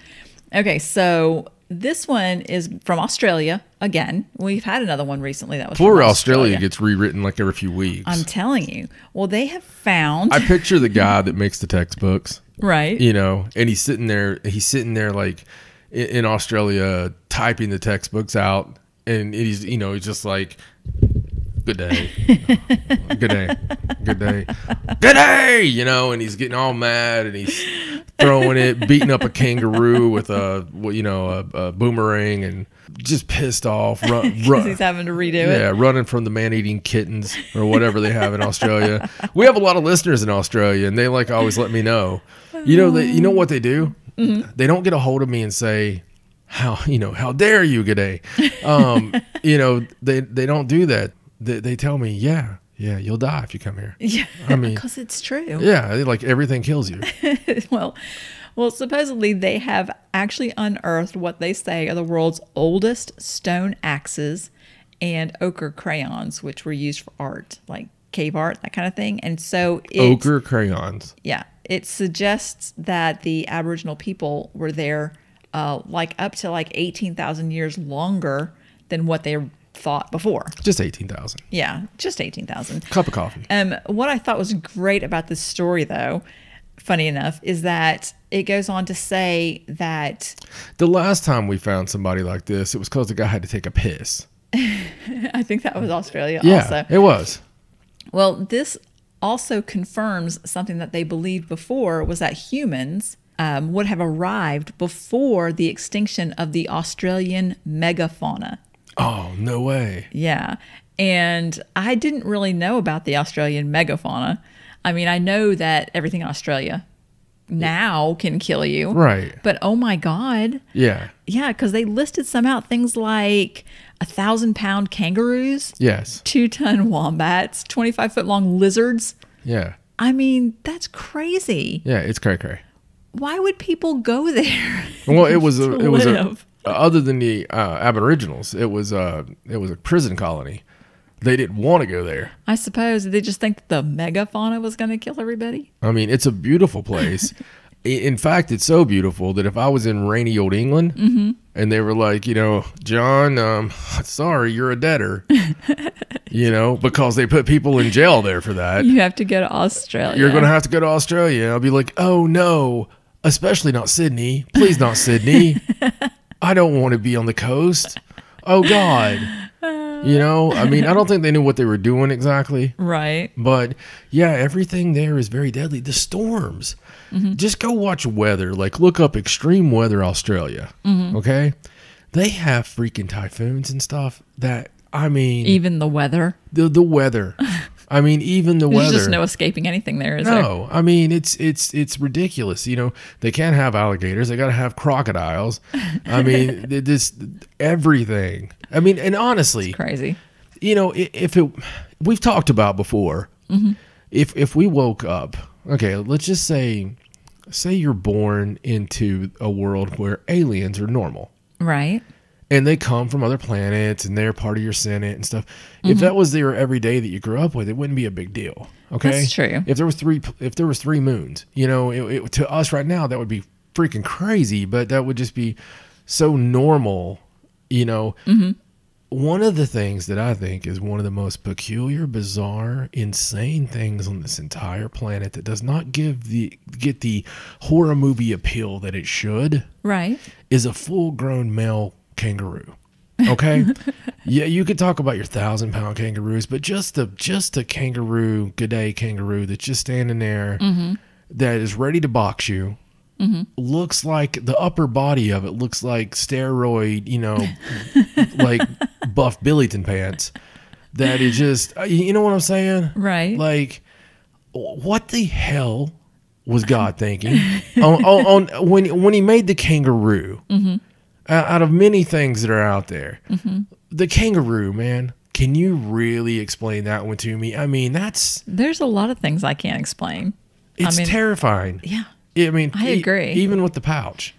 Okay, so this one is from Australia. Again, we've had another one recently that was Poor from Australia gets rewritten like every few weeks. I'm telling you. Well, they have found... I picture the guy that makes the textbooks, right. and he's sitting there like in Australia typing the textbooks out, and he's just like, good day, good day, good day, good day, and he's getting all mad and he's throwing it, beating up a kangaroo with a boomerang, and just pissed off. He's having to redo it. Yeah, running from the man-eating kittens or whatever they have in Australia. We have a lot of listeners in Australia, and they always let me know. You know what they do? Mm-hmm. They don't get a hold of me and say, how dare you, g'day. They don't do that. They tell me, yeah, you'll die if you come here. Yeah, I mean, because it's true. Yeah, like everything kills you. Well, supposedly they have actually unearthed what they say are the world's oldest stone axes and ochre crayons, which were used for art, like cave art, that kind of thing. And so ochre crayons. Yeah, it suggests that the Aboriginal people were there up to 18,000 years longer than what they thought before. Just 18,000. Yeah, just 18,000. Cup of coffee. What I thought was great about this story, though, funny enough, is that it goes on to say that the last time we found somebody like this, it was because the guy had to take a piss. I think that was Australia Yeah, also. it was. Well, this also confirms something that they believed before, was that humans would have arrived before the extinction of the Australian megafauna. Oh, no way. Yeah. And I didn't really know about the Australian megafauna. I mean, I know that everything in Australia now can kill you. Right. But oh my God. Yeah. Yeah, because they listed some out, things like 1,000-pound kangaroos. Yes. 2-ton wombats, 25-foot-long lizards. Yeah. I mean, that's crazy. Yeah, it's cray-cray. Why would people go there? Well, it was live? Other than the Aboriginals, it was a prison colony. They didn't want to go there. I suppose they just think that the megafauna was going to kill everybody. I mean, it's a beautiful place. In fact, it's so beautiful that if I was in rainy old England and they were like, John, sorry, you're a debtor, because they put people in jail there for that. You have to go to Australia. You're going to have to go to Australia. I'll be like, oh no, especially not Sydney. Please not Sydney. I don't want to be on the coast. Oh God. I mean, I don't think they knew what they were doing exactly. Right. But yeah, everything there is very deadly. The storms. Just go watch weather. Like, look up extreme weather Australia. Okay? They have freaking typhoons and stuff that, I mean... Even the weather. The weather. I mean, even the weather. There's just no escaping anything there, is there? No. I mean, it's ridiculous. They can't have alligators. They got to have crocodiles. I mean, this everything. I mean, and honestly... It's crazy. We've talked about before, if we woke up... Okay, let's just say you're born into a world where aliens are normal. Right. And they come from other planets and they're part of your Senate and stuff. If that was there every day that you grew up with, it wouldn't be a big deal. Okay? That's true. If there was three moons, to us right now, that would be freaking crazy, but that would just be so normal, One of the things that I think is one of the most peculiar, bizarre, insane things on this entire planet that does not get the horror movie appeal that it should, right, is a full-grown male kangaroo. Okay, yeah, you could talk about your 1,000-pound kangaroos, but just a kangaroo, G'day kangaroo that's just standing there, that is ready to box you. Looks like the upper body of it looks like steroid, like Buff Billington pants. That is just, you know what I'm saying? Right. Like, what the hell was God thinking when he made the kangaroo? Out of many things that are out there, the kangaroo, man. Can you really explain that one to me? I mean, there's a lot of things I can't explain. It's terrifying. Yeah. I mean, I agree. Even with the pouch.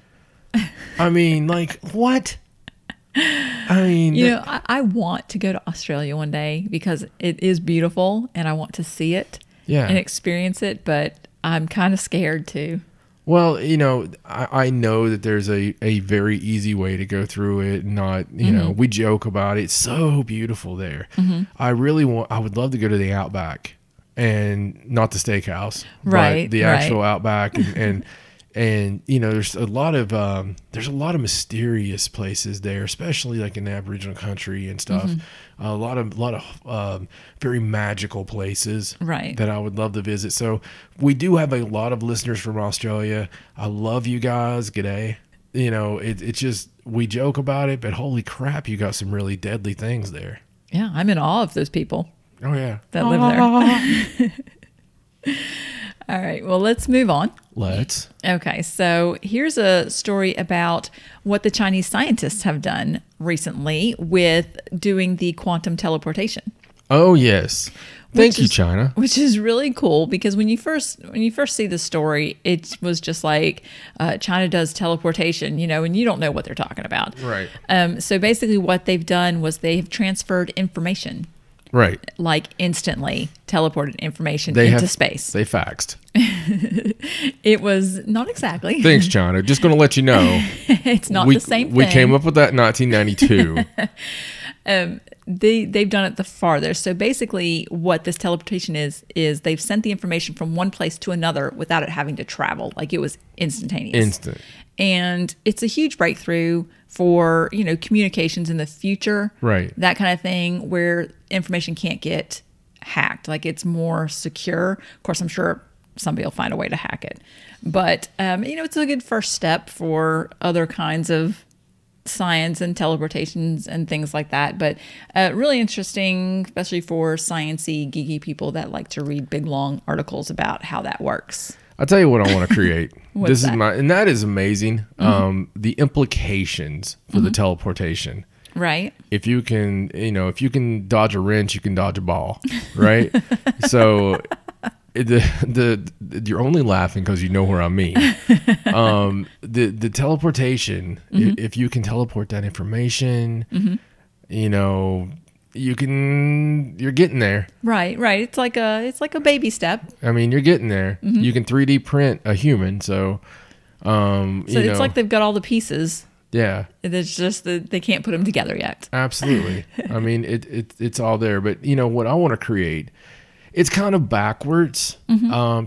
I mean, like, what? I mean, I want to go to Australia one day because it is beautiful and I want to see it and experience it, but I'm kind of scared too. Well, I know that there's a very easy way to go through it. Not, we joke about it. It's so beautiful there. I would love to go to the Outback. And not the steakhouse, right? But the actual Outback, and there's a lot of mysterious places there, especially like in the Aboriginal country and stuff. A lot of very magical places, right? That I would love to visit. So we do have a lot of listeners from Australia. I love you guys. G'day. It's just, we joke about it, but holy crap, you got some really deadly things there. Yeah, I'm in awe of those people. Oh, yeah. That live there. All right. Well, let's move on. Let's. Okay. So here's a story about what the Chinese scientists have done recently with doing the quantum teleportation. Oh, yes. Thank you, China. Which is really cool because when you first see the story, it was just like China does teleportation, and you don't know what they're talking about. Right. So basically what they've done was they have transferred information. Right. Like instantly teleported information into space. They faxed. It was not exactly. Thanks, China. Just going to let you know. It's not the same thing. We came up with that in 1992. They've done it the farthest. So basically what this teleportation is they've sent the information from one place to another without it having to travel. Like it was instantaneous. Instant. And it's a huge breakthrough for, communications in the future. Right. That kind of thing where information can't get hacked. Like it's more secure. Of course, I'm sure somebody will find a way to hack it. But, it's a good first step for other kinds of science and teleportations and things like that. But really interesting, especially for sciencey, geeky people that like to read big, long articles about how that works. I'll tell you what I want to create. What's that? And that is amazing. The implications for the teleportation. Right. If you can dodge a wrench, you can dodge a ball, right? So you're only laughing because you know where I mean. The teleportation, if you can teleport that information, you're getting there. Right. It's like a baby step. I mean, you're getting there. You can 3D print a human, so it's like they've got all the pieces. Yeah. It's just that they can't put them together yet. Absolutely. I mean, it's all there. But what I want to create, it's kind of backwards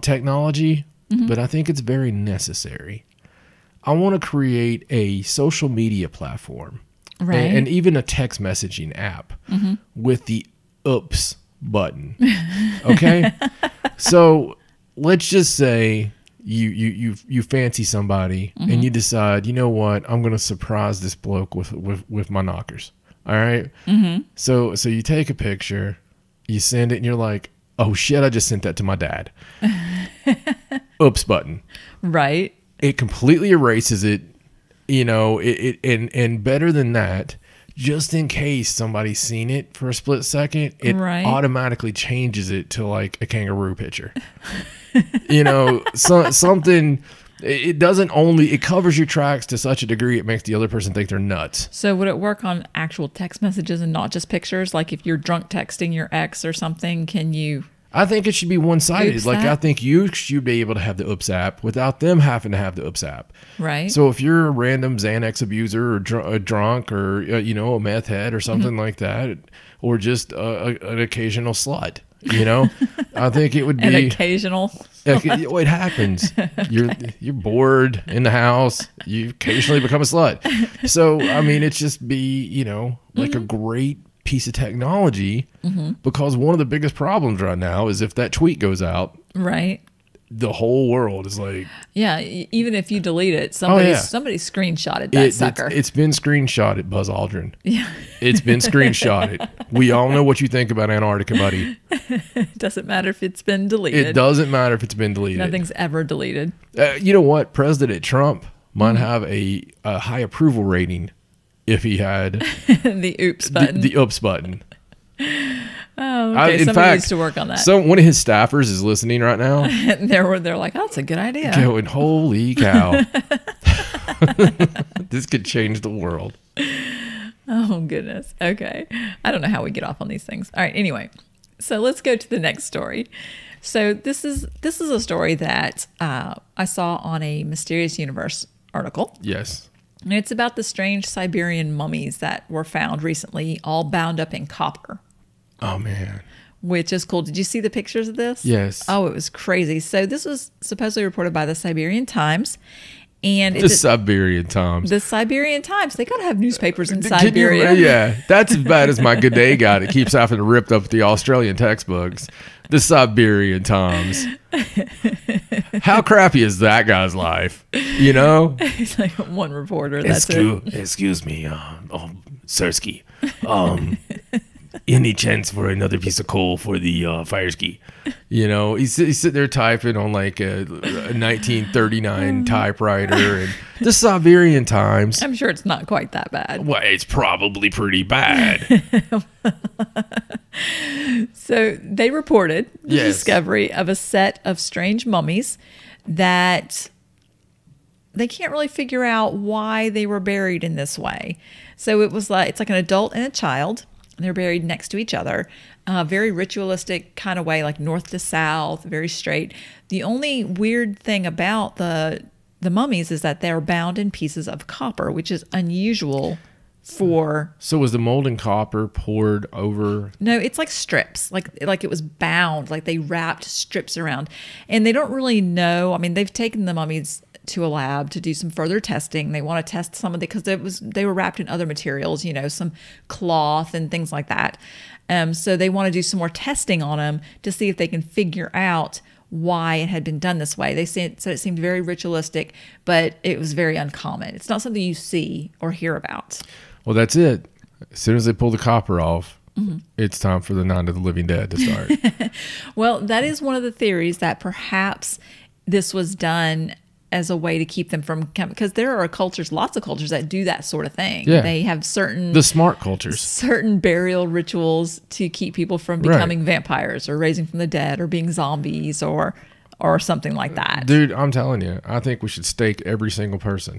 technology, but I think it's very necessary. I want to create a social media platform. Right. And even a text messaging app with the oops button. Okay. So let's just say you fancy somebody and you decide, you know what, I'm going to surprise this bloke with my knockers. All right. So you take a picture, you send it, and you're like, oh shit, I just sent that to my dad. Oops button. Right. It completely erases it. And better than that, just in case somebody's seen it for a split second, it automatically changes it to like a kangaroo picture. Something. It covers your tracks to such a degree it makes the other person think they're nuts. So would it work on actual text messages and not just pictures? Like if you're drunk texting your ex or something, can you? I think it should be one-sided. Oops Like that? I think you should be able to have the Oops app without them having to have the Oops app. Right. So if you're a random Xanax abuser or a drunk or a meth head or something like that, or just an occasional slut, I think it would be an occasional. It happens. You're bored in the house. You occasionally become a slut. So I mean, it's just be like a great piece of technology because one of the biggest problems right now is if that tweet goes out, right, the whole world is like, yeah, even if you delete it, somebody screenshotted that sucker. It's been screenshotted, Buzz Aldrin. Yeah. It's been screenshotted. We all know what you think about Antarctica, buddy. It doesn't matter if it's been deleted. It doesn't matter if it's been deleted. Nothing's ever deleted. You know what? President Trump might have a high approval rating if he had the oops button. The oops button. Oh, okay. Somebody needs to work on that. So one of his staffers is listening right now. They're like, oh, that's a good idea. Going, holy cow. This could change the world. Oh, goodness. Okay. I don't know how we get off on these things. All right. Anyway, so let's go to the next story. So this is a story that I saw on a Mysterious Universe article. Yes. And it's about the strange Siberian mummies that were found recently, all bound up in copper. Oh, man. Which is cool. Did you see the pictures of this? Yes. Oh, it was crazy. So this was supposedly reported by the Siberian Times. And the Siberian Times. The Siberian Times. They got to have newspapers in Siberia. Yeah. That's as bad as my Good Day guy that keeps having to rip up the Australian textbooks. The Siberian Times. How crappy is that guy's life? He's like one reporter. That's it. Excuse me, Sersky. Any chance for another piece of coal for the fire ski? He's sitting there typing on like a 1939 typewriter and the Siberian Times. I'm sure it's not quite that bad. Well, it's probably pretty bad. So they reported the discovery of a set of strange mummies that they can't really figure out why they were buried in this way. So it's like an adult and a child. They're buried next to each other, very ritualistic kind of way, like north to south, very straight. The only weird thing about the mummies is that they're bound in pieces of copper, which is unusual for. So was the molten copper poured over? No, it's like strips, like it was bound, like they wrapped strips around, and they don't really know. I mean, they've taken the mummies to a lab to do some further testing. They want to test some of the, because they were wrapped in other materials, some cloth and things like that. So they want to do some more testing on them to see if they can figure out why it had been done this way. They said it seemed very ritualistic, but it was very uncommon. It's not something you see or hear about. Well, that's it. As soon as they pull the copper off, it's time for the Night of the Living Dead to start. Well, that is one of the theories, that perhaps this was done as a way to keep them from coming, because there are cultures, lots of cultures that do that sort of thing. Yeah. They have The smart cultures. certain burial rituals to keep people from becoming vampires or raising from the dead or being zombies or something like that. Dude, I'm telling you, I think we should stake every single person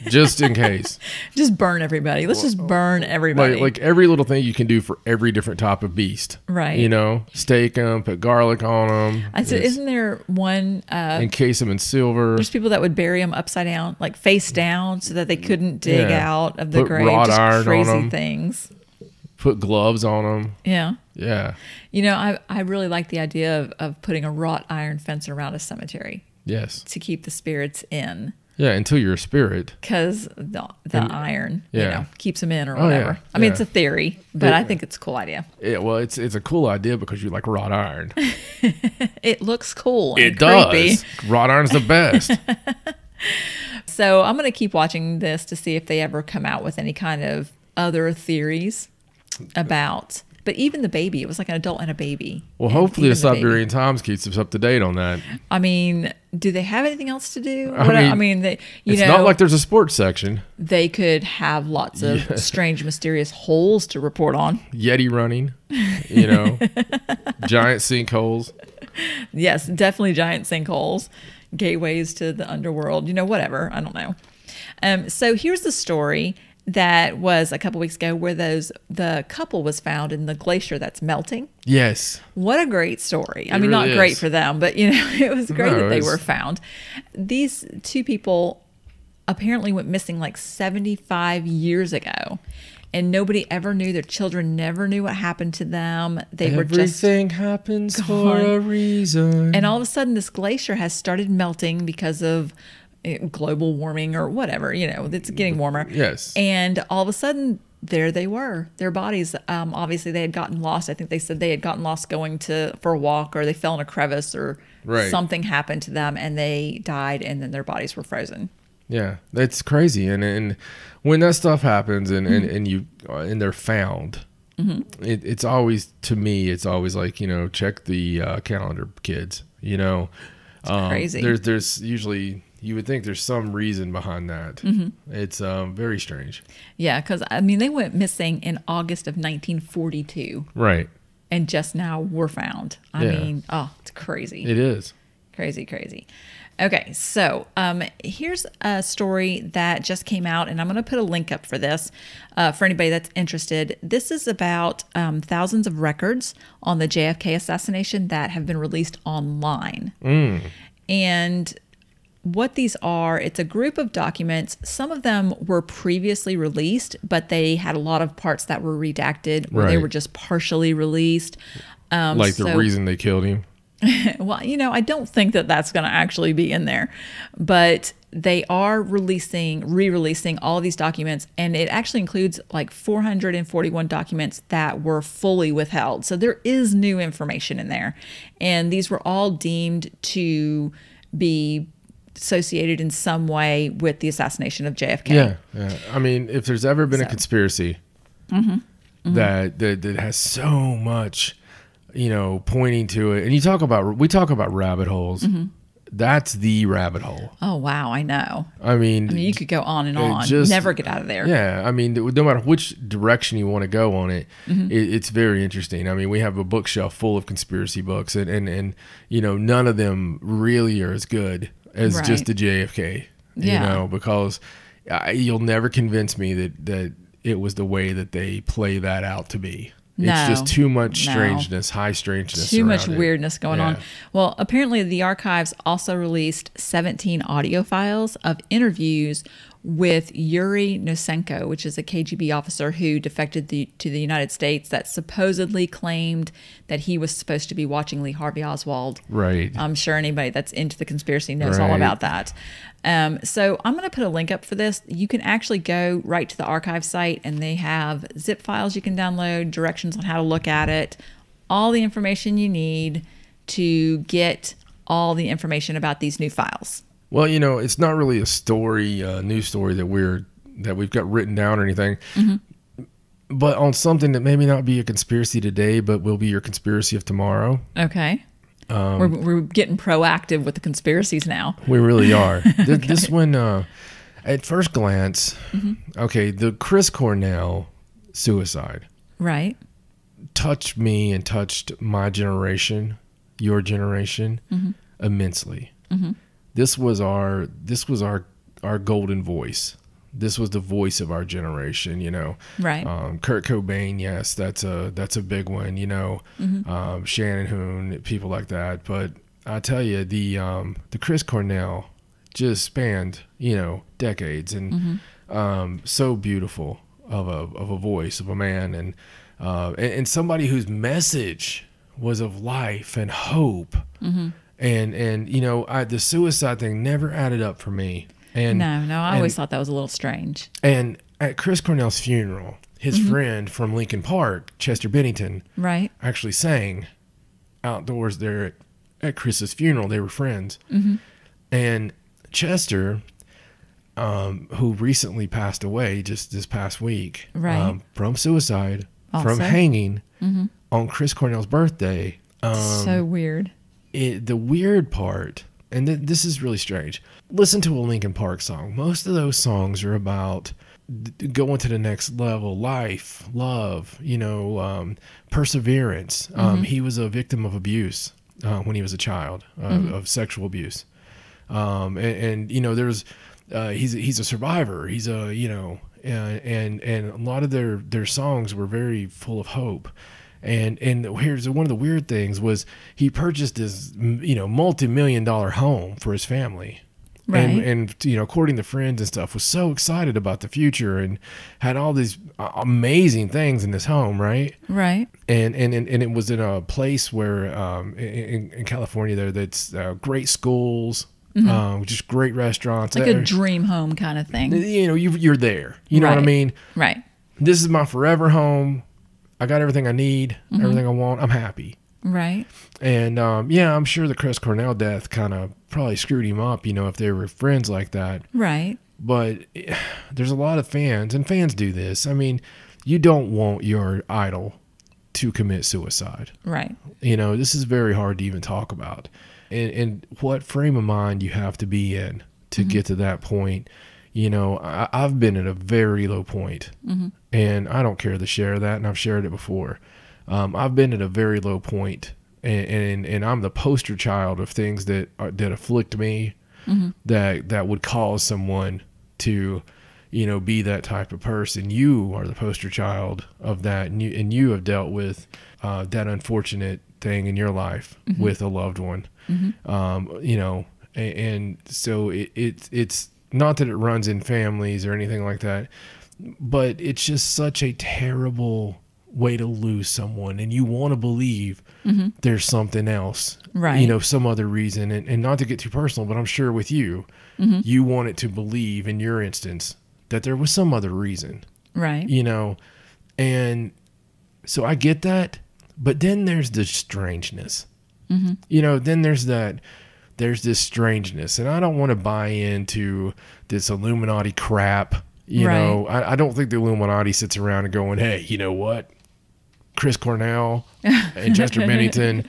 just in case. Just burn everybody. Let's just burn everybody. Like every little thing you can do for every different type of beast. Right. Stake them, put garlic on them. I said, isn't there one? Encase them in silver. There's people that would bury them upside down, like face down, so that they couldn't dig out of the Put grave. wrought Just iron crazy on 'em. things. Put gloves on them. Yeah. Yeah. I really like the idea of putting a wrought iron fence around a cemetery Yes. to keep the spirits in, Yeah, until you're a spirit. because the iron, yeah. keeps them in or Oh, whatever. yeah, I mean, yeah. it's a theory, but I think it's a cool idea. Yeah, well, it's a cool idea because you like wrought iron. It looks cool and It creepy. does. Wrought iron's the best. So I'm going to keep watching this to see if they ever come out with any kind of other theories about. But even the baby, it was like an adult and a baby. Well, And hopefully the even baby. Siberian Times keeps us up to date on that. I mean, do they have anything else to do? I It's not like there's a sports section. they could have lots of strange, mysterious holes to report on. Yeti running, giant sinkholes. Yes, definitely giant sinkholes, gateways to the underworld, whatever. I don't know. So here's the story that was a couple weeks ago where the couple was found in the glacier that's melting. Yes. What a great story. I It mean, really not great is. for them, but it was great that they it's- were found. These two people apparently went missing like 75 years ago, and nobody ever knew. Their children never knew what happened to them. They were just Everything happens for gone. a reason. And all of a sudden, this glacier has started melting because of global warming or whatever, it's getting warmer. Yes. And all of a sudden, there they were. Their bodies, obviously, they had gotten lost. I think they said they had gotten lost going for a walk, or they fell in a crevice, or something happened to them, and they died, and then their bodies were frozen. Yeah, that's crazy. And when that stuff happens and they're found, it's always, to me, it's always like, check the calendar, kids. Crazy. There's usually, you would think there's some reason behind that. It's very strange. Yeah, because they went missing in August of 1942, Right. and just now were found. I mean, it's crazy. It is. Crazy. Okay, so here's a story that just came out, and I'm going to put a link up for this for anybody that's interested. This is about thousands of records on the JFK assassination that have been released online. And what these are, it's a group of documents. Some of them were previously released, but they had a lot of parts that were redacted, or they Right. were just partially released. Like the reason they killed him. Well, I don't think that that's going to actually be in there, but they are re-releasing all of these documents, and it actually includes like 441 documents that were fully withheld. So there is new information in there, and these were all deemed to be associated in some way with the assassination of JFK. Yeah. I mean, if there's ever been a conspiracy that has so much, pointing to it, and we talk about rabbit holes. That's the rabbit hole. Oh, wow. I know. I mean, You could go on and on. Never get out of there. Yeah. I mean, no matter which direction you want to go on it, it's very interesting. I mean, we have a bookshelf full of conspiracy books, and none of them really are as good as just the JFK, because you'll never convince me that it was the way that they play that out to be. It's just too much strangeness, high strangeness. Too much around it. weirdness going on. Well, apparently the archives also released 17 audio files of interviews with Yuri Nosenko, which is a KGB officer who defected to the United States that supposedly claimed that he was supposed to be watching Lee Harvey Oswald. Right. I'm sure anybody that's into the conspiracy knows all Right. about that. So I'm going to put a link up for this. You can actually go right to the archive site, and they have zip files you can download, directions on how to look at it, all the information you need to get all the information about these new files. Well, it's not really a story, news story that we've got written down or anything, but on something that maybe not be a conspiracy today, but will be your conspiracy of tomorrow. Okay. We're getting proactive with the conspiracies now. We really are. This one, at first glance, okay, the Chris Cornell suicide Right. touched me and touched my generation, your generation, immensely. This was our golden voice. This was the voice of our generation, Right. Kurt Cobain, yes, that's a big one, Shannon Hoon, people like that. But I tell you, the Chris Cornell just spanned, decades, and so beautiful of a voice of a man, and somebody whose message was of life and hope. And the suicide thing never added up for me. And No, I always thought that was a little strange. And at Chris Cornell's funeral, his friend from Lincoln Park, Chester Bennington, Right. actually sang outdoors there at Chris's funeral. They were friends. And Chester, who recently passed away just this past week, Right. From suicide, Also. from hanging on Chris Cornell's birthday. So weird. The weird part, and this is really strange. Listen to a Linkin Park song. Most of those songs are about going to the next level, life, love, perseverance. He was a victim of abuse when he was a child, of sexual abuse. And there's he's a survivor. He's and a lot of their songs were very full of hope. And here's one of the weird things was he purchased this, multi-million-dollar home for his family. Right. And according to friends and stuff, was so excited about the future and had all these amazing things in this home, right? Right. And it was in a place where in California there that's great schools, just great restaurants, Like a dream home kind of thing. You're there. You know what I mean? Right. This is my forever home. I got everything I need, everything I want. I'm happy. Right. And I'm sure the Chris Cornell death kind of probably screwed him up, if they were friends like that. Right. But there's a lot of fans, and fans do this. I mean, you don't want your idol to commit suicide. Right. This is very hard to even talk about. And what frame of mind you have to be in to get to that point. I've been at a very low point, and I don't care to share that, and I've shared it before. I've been at a very low point, and I'm the poster child of things that afflict me, that would cause someone to, be that type of person. You are the poster child of that, and you have dealt with that unfortunate thing in your life with a loved one, and so it's not that it runs in families or anything like that, but it's just such a terrible way to lose someone, and you want to believe there's something else, Right. Some other reason, and not to get too personal, but I'm sure with you, you wanted to believe in your instance that there was some other reason, Right. And so I get that, but then there's the strangeness, then there's this strangeness, and I don't want to buy into this Illuminati crap. I don't think the Illuminati sits around and going, hey, you know what? Chris Cornell and Chester Bennington,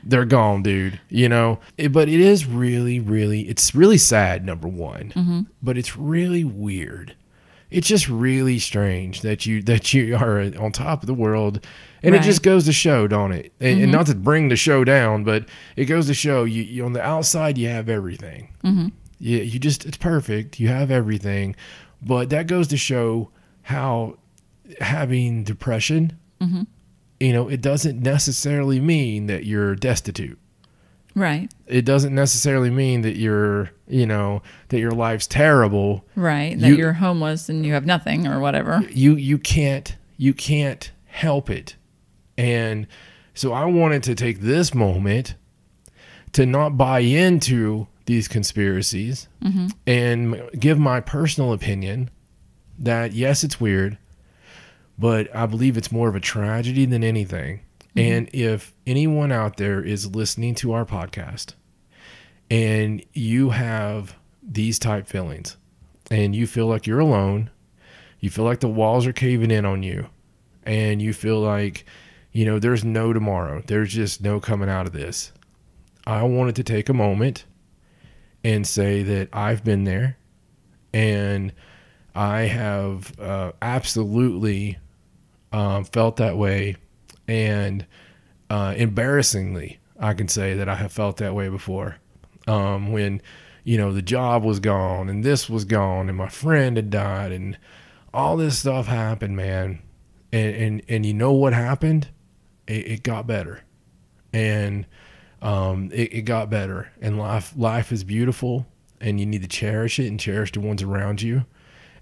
they're gone, dude. But it is really, really, it's really sad, number one, but it's really weird. It's just really strange that you are on top of the world, and Right. it just goes to show, don't it? And not to bring the show down, but it goes to show you on the outside you have everything. It's perfect. You have everything, but that goes to show how having depression, it doesn't necessarily mean that you're destitute. Right. It doesn't necessarily mean that you're, that your life's terrible. Right. That you're homeless and you have nothing or whatever. You can't help it. And so I wanted to take this moment to not buy into these conspiracies and give my personal opinion that, yes, it's weird, but I believe it's more of a tragedy than anything. And if anyone out there is listening to our podcast and you have these type feelings and you feel like you're alone, you feel like the walls are caving in on you, and you feel like, there's no tomorrow, there's just no coming out of this, I wanted to take a moment and say that I've been there, and I have absolutely felt that way. And embarrassingly, I can say that I have felt that way before. When, the job was gone and this was gone and my friend had died and all this stuff happened, man. And you know what happened? It got better. And it got better. And life is beautiful, and you need to cherish it and cherish the ones around you,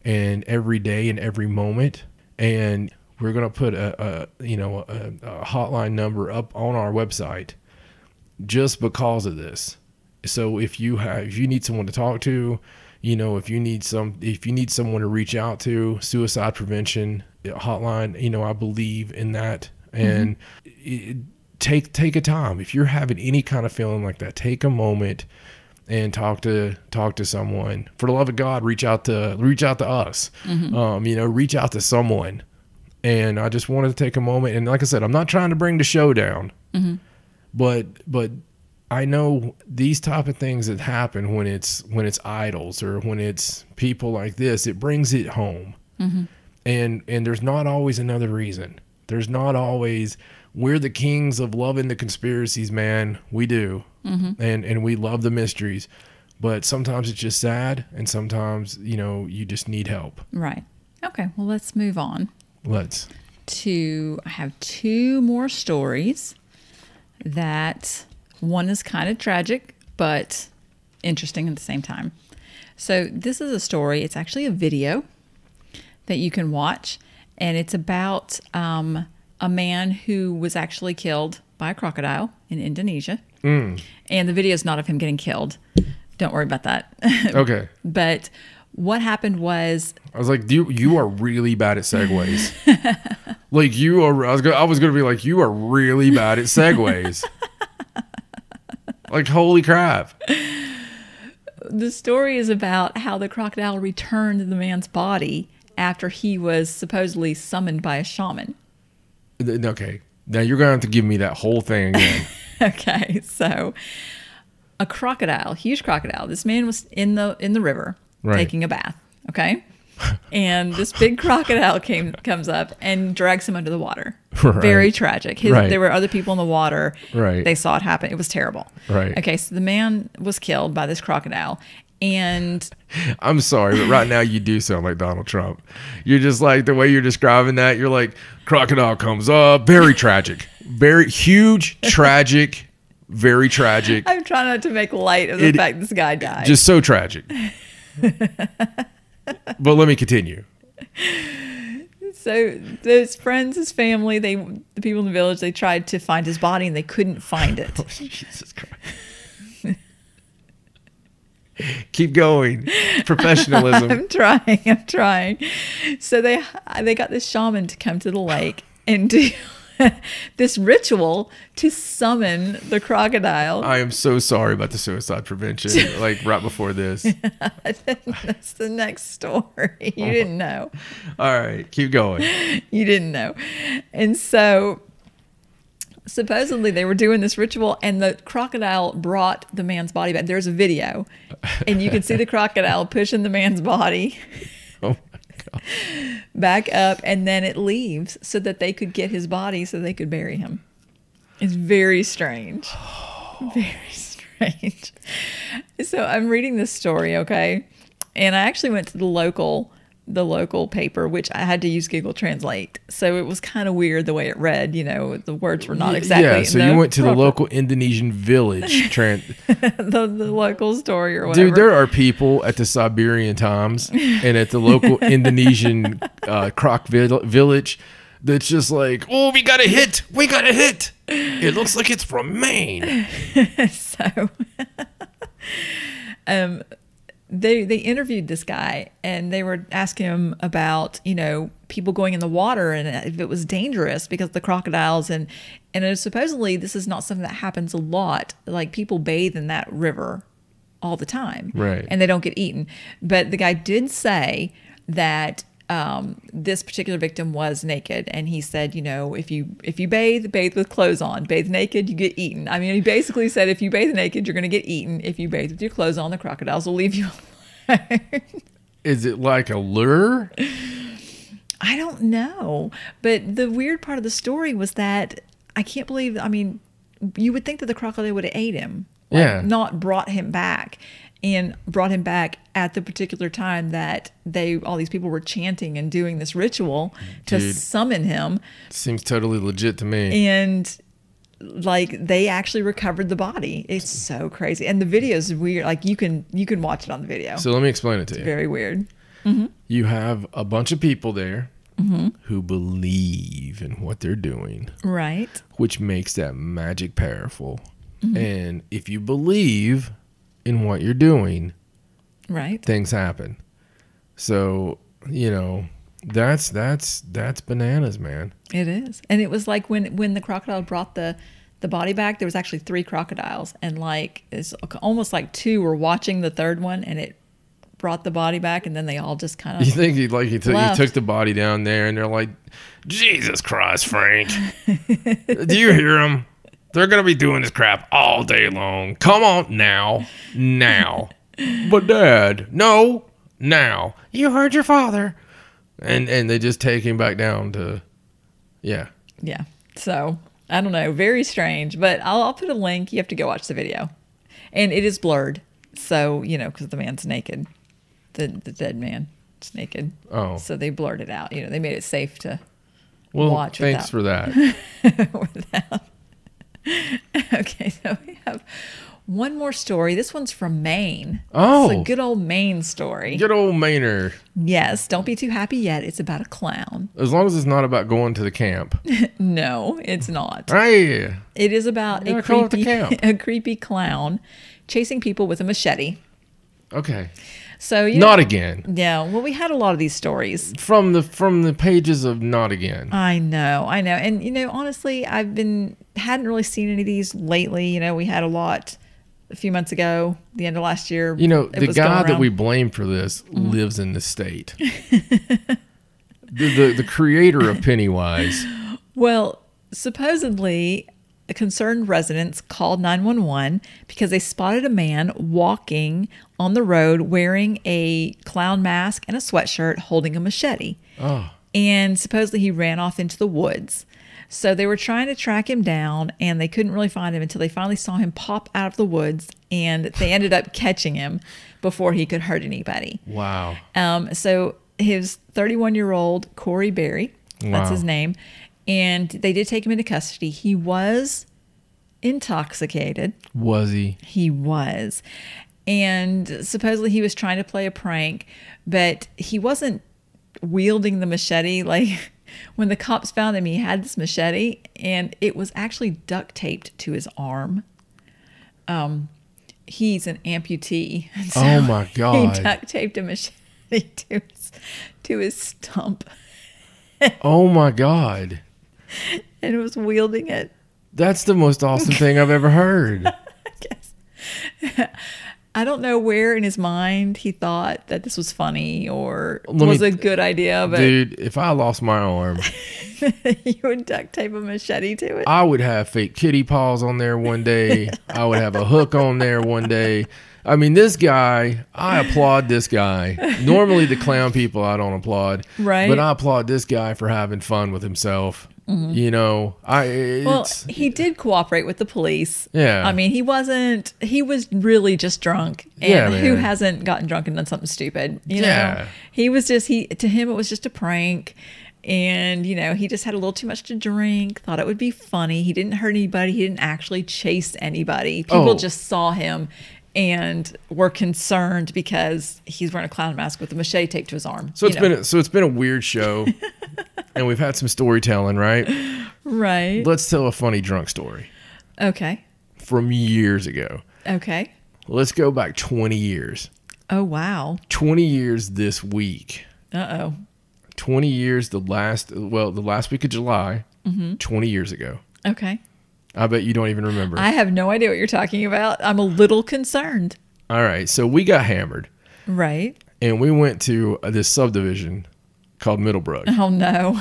and every day and every moment. And we're going to put a hotline number up on our website just because of this. So if you need someone to talk to, if you need someone to reach out to, suicide prevention hotline, I believe in that. And take a time. If you're having any kind of feeling like that, take a moment and talk to someone. For the love of God, reach out to us. Reach out to someone. And I just wanted to take a moment. And like I said, I'm not trying to bring the show down, but I know these type of things that happen when it's idols or when it's people like this, it brings it home. And there's not always another reason. There's not always, we're the kings of loving the conspiracies, man. We do. And we love the mysteries, but sometimes it's just sad. And sometimes, you just need help. Right. Okay. Well, let's move on. I have two more stories that one is kind of tragic, but interesting at the same time. So this is a story. It's actually a video that you can watch, and it's about a man who was actually killed by a crocodile in Indonesia. And the video is not of him getting killed. Don't worry about that. Okay. But what happened was, I was like, you are really bad at segues. Like I was going to be like, you are really bad at segues. Like, holy crap. The story is about how the crocodile returned the man's body after he was supposedly summoned by a shaman. Okay. Now you're going to have to give me that whole thing again. Okay. So a crocodile, huge crocodile. This man was in the river taking a bath. Okay. And this big crocodile comes up and drags him under the water. Right. Very tragic. There were other people in the water. Right. They saw it happen. It was terrible. Right. Okay. So the man was killed by this crocodile. And I'm sorry, but right now you do sound like Donald Trump. You're just like, the way you're describing that, you're like, crocodile comes up, very tragic, very huge, tragic, very tragic. I'm trying not to make light of the fact this guy died. Just so tragic. But let me continue. So his friends, his family, the people in the village, they tried to find his body and they couldn't find it. Oh, Jesus Christ. Keep going. Professionalism. I'm trying. So they got this shaman to come to the lake and do this ritual to summon the crocodile. I am so sorry about the suicide prevention, like right before this. That's the next story. You didn't know. All right, keep going. You didn't know. And so supposedly they were doing this ritual and the crocodile brought the man's body back. There's a video and you can see the crocodile pushing the man's body back up, and then it leaves so that they could get his body so they could bury him. It's very strange. Very strange. So I'm reading this story, okay? And I actually went to the local the local paper, which I had to use Google Translate. So it was kind of weird the way it read. You know, the words were not exactly. Yeah, so you went to the local Indonesian village. the local story or whatever. Dude, there are people at the Siberian Times and at the local Indonesian croc village that's just like, oh, we got a hit. We got a hit. It looks like it's from Maine. So, they interviewed this guy and they were asking him about, you know, people going in the water and if it was dangerous because of the crocodiles and supposedly this is not something that happens a lot. Like people bathe in that river all the time, right? And they don't get eaten. But the guy did say that this particular victim was naked, and he said, you know, if you bathe with clothes on. Bathe naked, you get eaten. I mean, he basically said if you bathe naked, you're going to get eaten. If you bathe with your clothes on, the crocodiles will leave you alone. Is it like a lure? I don't know, but the weird part of the story was that I can't believe. I mean, you would think that the crocodile would have ate him, not brought him back. And brought him back at the particular time that all these people were chanting and doing this ritual to summon him. Seems totally legit to me. And like they actually recovered the body. It's so crazy. And the video is weird. Like you can watch it on the video. So let me explain it to you. Very weird. Mm-hmm. You have a bunch of people there who believe in what they're doing. Right. Which makes that magic powerful. Mm-hmm. And if you believe in what you're doing, right, things happen. So, you know, that's bananas, man. It is. And it was like when the crocodile brought the body back, there was actually 3 crocodiles, and like it's almost like 2 were watching the third one, and it brought the body back, and then they all just kind of. You think he took the body down there, and they're like, Jesus Christ, Frank, do you hear him? They're going to be doing this crap all day long. Come on now. But Dad, no, now. You heard your father. And they just take him back down to, yeah. Yeah. So, I don't know. Very strange. But I'll put a link. You have to go watch the video. And it is blurred. So, you know, because the man's naked. The dead man is naked. Oh. So they blurred it out. You know, they made it safe to Well, watch thanks for that. without. Okay, so we have one more story. This one's from Maine. Oh. It's a good old Maine story. Good old Mainer. Yes, don't be too happy yet. It's about a clown. As long as it's not about going to the camp. No, it's not. Hey. It is about a creepy clown chasing people with a machete. Okay. So Not Again. Yeah, well, we had a lot of these stories from the pages of Not Again. I know, and you know, honestly, hadn't really seen any of these lately. You know, we had a lot a few months ago, the end of last year. You know, the guy that we blame for this lives in the state. the creator of Pennywise. Well, supposedly, concerned residents called 911 because they spotted a man walking on the road wearing a clown mask and a sweatshirt holding a machete. Oh. And supposedly he ran off into the woods. So they were trying to track him down and they couldn't really find him until they finally saw him pop out of the woods, and they ended up catching him before he could hurt anybody. Wow. So his 31-year-old Corey Berry, that's his name, and they did take him into custody. He was intoxicated. Was he? He was. And supposedly he was trying to play a prank, but he wasn't wielding the machete. Like when the cops found him, he had this machete and it was actually duct taped to his arm. He's an amputee. So oh my God. He duct taped a machete to his stump. Oh my God. And was wielding it. That's the most awesome thing I've ever heard. I guess. I don't know where in his mind he thought that this was funny or was a good idea. But dude, if I lost my arm You would duct tape a machete to it? I would have fake kitty paws on there one day. I would have a hook on there one day. I mean, this guy, I applaud this guy. Normally the clown people I don't applaud. Right. But I applaud this guy for having fun with himself. You know, He did cooperate with the police. Yeah. I mean, he was really just drunk. And Yeah, who man. hasn't gotten drunk and done something stupid? You Yeah. know, he was just, to him, it was just a prank. And, you know, he just had a little too much to drink, thought it would be funny. He didn't hurt anybody. He didn't actually chase anybody. People just saw him and were concerned because he's wearing a clown mask with a machete taped to his arm. So it's been a weird show. And we've had some storytelling, right? Right. Let's tell a funny drunk story Okay. from years ago. Okay. Let's go back 20 years. Oh, wow. 20 years this week. Uh-oh. 20 years the last week of July, 20 years ago. Okay. I bet you don't even remember. I have no idea what you're talking about. I'm a little concerned. All right. So we got hammered Right. and we went to this subdivision called Middlebrook. Oh, no.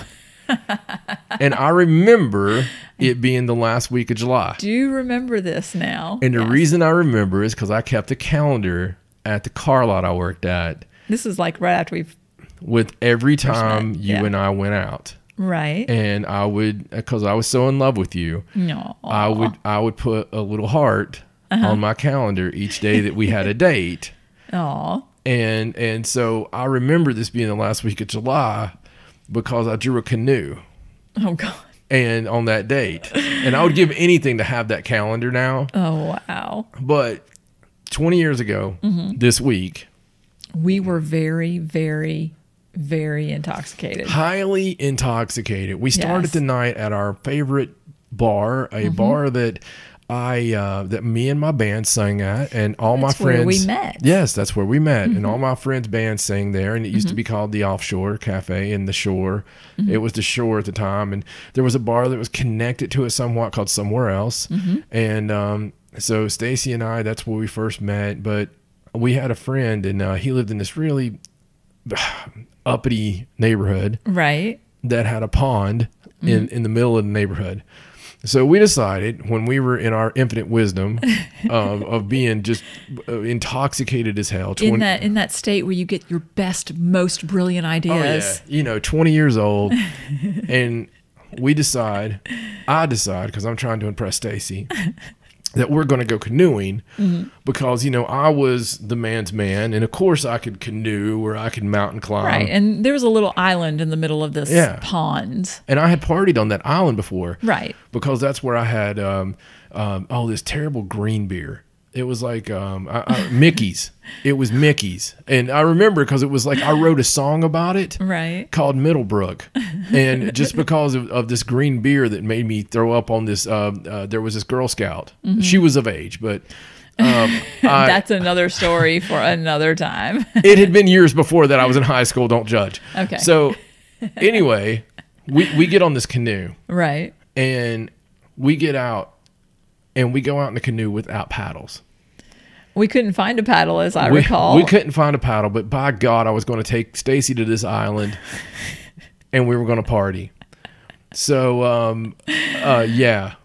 And I remember it being the last week of July. Do you remember this now? And the Yes. reason I remember is because I kept a calendar at the car lot I worked at This is like right after we've... with every time met, you yeah. and I went out. Right. And I would, because I was so in love with you, No. I would put a little heart on my calendar each day that we had a date. Aw. And so I remember this being the last week of July because I drew a canoe Oh, God. and on that date. And I would give anything to have that calendar now. Oh, wow. But 20 years ago, this week, We were very, very, very intoxicated. highly intoxicated. We started Yes. the night at our favorite bar, a bar that that me and my band sang at, and all That's my friends. where we met. Yes, that's where we met, and all my friends' bands sang there, and it used to be called the Offshore Cafe in the Shore. It was the Shore at the time, and there was a bar that was connected to it somewhat called Somewhere Else, and so Stacey and I, that's where we first met. But we had a friend, and he lived in this really uppity neighborhood Right. that had a pond in the middle of the neighborhood. So we decided, when we were in our infinite wisdom of being just intoxicated as hell, In that state where you get your best, most brilliant ideas. you know, 20 years old, and I decide, because I'm trying to impress Stacey, that we're going to go canoeing because, you know, I was the man's man, and of course I could canoe or I could mountain climb. Right. And there was a little island in the middle of this Yeah. pond. And I had partied on that island before. Right. Because that's where I had this terrible green beer. It was like Mickey's. It was Mickey's. And I remember because it was like I wrote a song about it Right. called Middlebrook. And just because of this green beer that made me throw up on this, there was this Girl Scout. She was of age, but That's another story for another time. it had been years before that. I was in high school. Don't judge. Okay. So anyway, we get on this canoe. Right. And we get out and we go out in the canoe without paddles. We couldn't find a paddle, as I recall. We couldn't find a paddle, but by God, I was going to take Stacey to this island and we were going to party. So,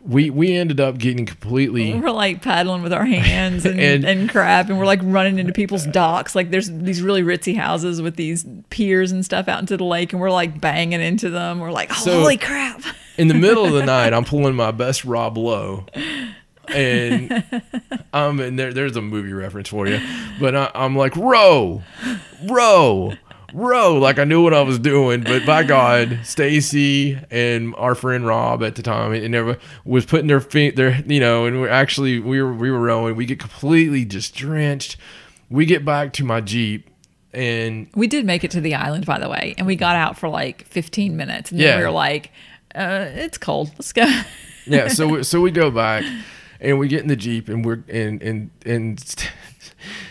we ended up getting completely... We're like paddling with our hands and crap, and we're like running into people's docks. Like there's these really ritzy houses with these piers and stuff out into the lake, and we're like banging into them. We're like, holy crap. In the middle of the night, I'm pulling my best Rob Lowe. And there's a movie reference for you, but I'm like, row, like I knew what I was doing. But by God, Stacey and our friend Rob at the time, and everyone was putting their feet there, you know, and we were rowing. We get completely just drenched. We get back to my Jeep, and We did make it to the island, by the way, and we got out for like 15 minutes, and then we were like, it's cold. Let's go. yeah. So we go back. And we get in the Jeep, and we're and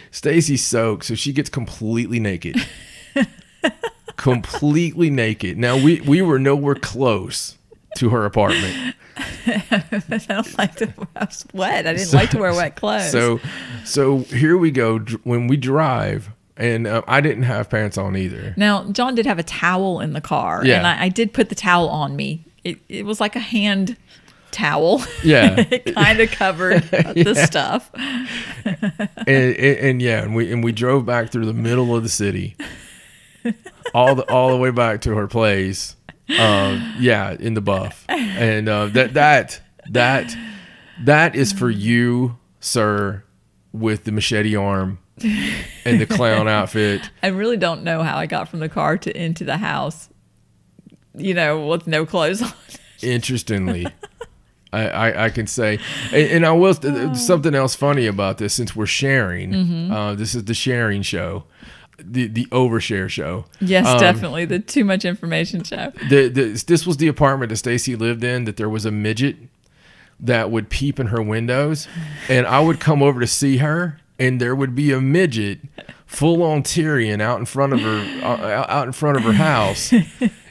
Stacey's soaked, so she gets completely naked. Completely naked. Now we were nowhere close to her apartment. I don't like to. I was wet. I didn't like to wear wet clothes. So here we go. When we drive, And I didn't have pants on either. Now, John did have a towel in the car, Yeah. and I did put the towel on me. It was like a hand towel. Yeah. It kind of covered the stuff. And we drove back through the middle of the city, all the way back to her place. In the buff, and that is for you, sir, with the machete arm and the clown outfit. I really don't know how I got from the car into the house, with no clothes on. Interestingly, I can say, and I will, something else funny about this, since we're sharing, this is the sharing show, the Overshare show. Yes, definitely. The too much information show. This was the apartment that Stacey lived in, that there was a midget that would peep in her windows, and I would come over to see her, and there would be a midget full on Tyrion out in front of her house.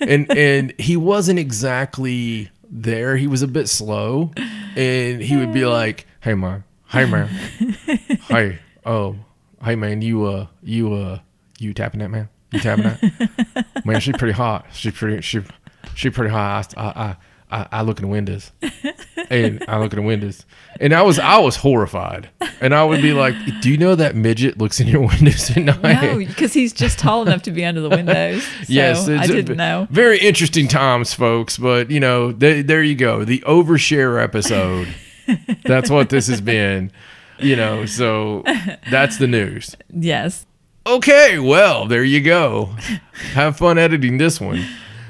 And he wasn't exactly there. He was a bit slow, and he would be like, hey man, hey, oh, hey man, you tapping that, man? You tapping that? Man, she's pretty hot. She's pretty hot. I look in the windows, and I was horrified, and I would be like, do you know that midget looks in your windows at night? No, because he's just tall enough to be under the windows. So yes, I didn't know. Very interesting times, folks. But there you go, the Overshare episode. That's what this has been. So that's the news. Yes. Okay, well, there you go. Have fun editing this one.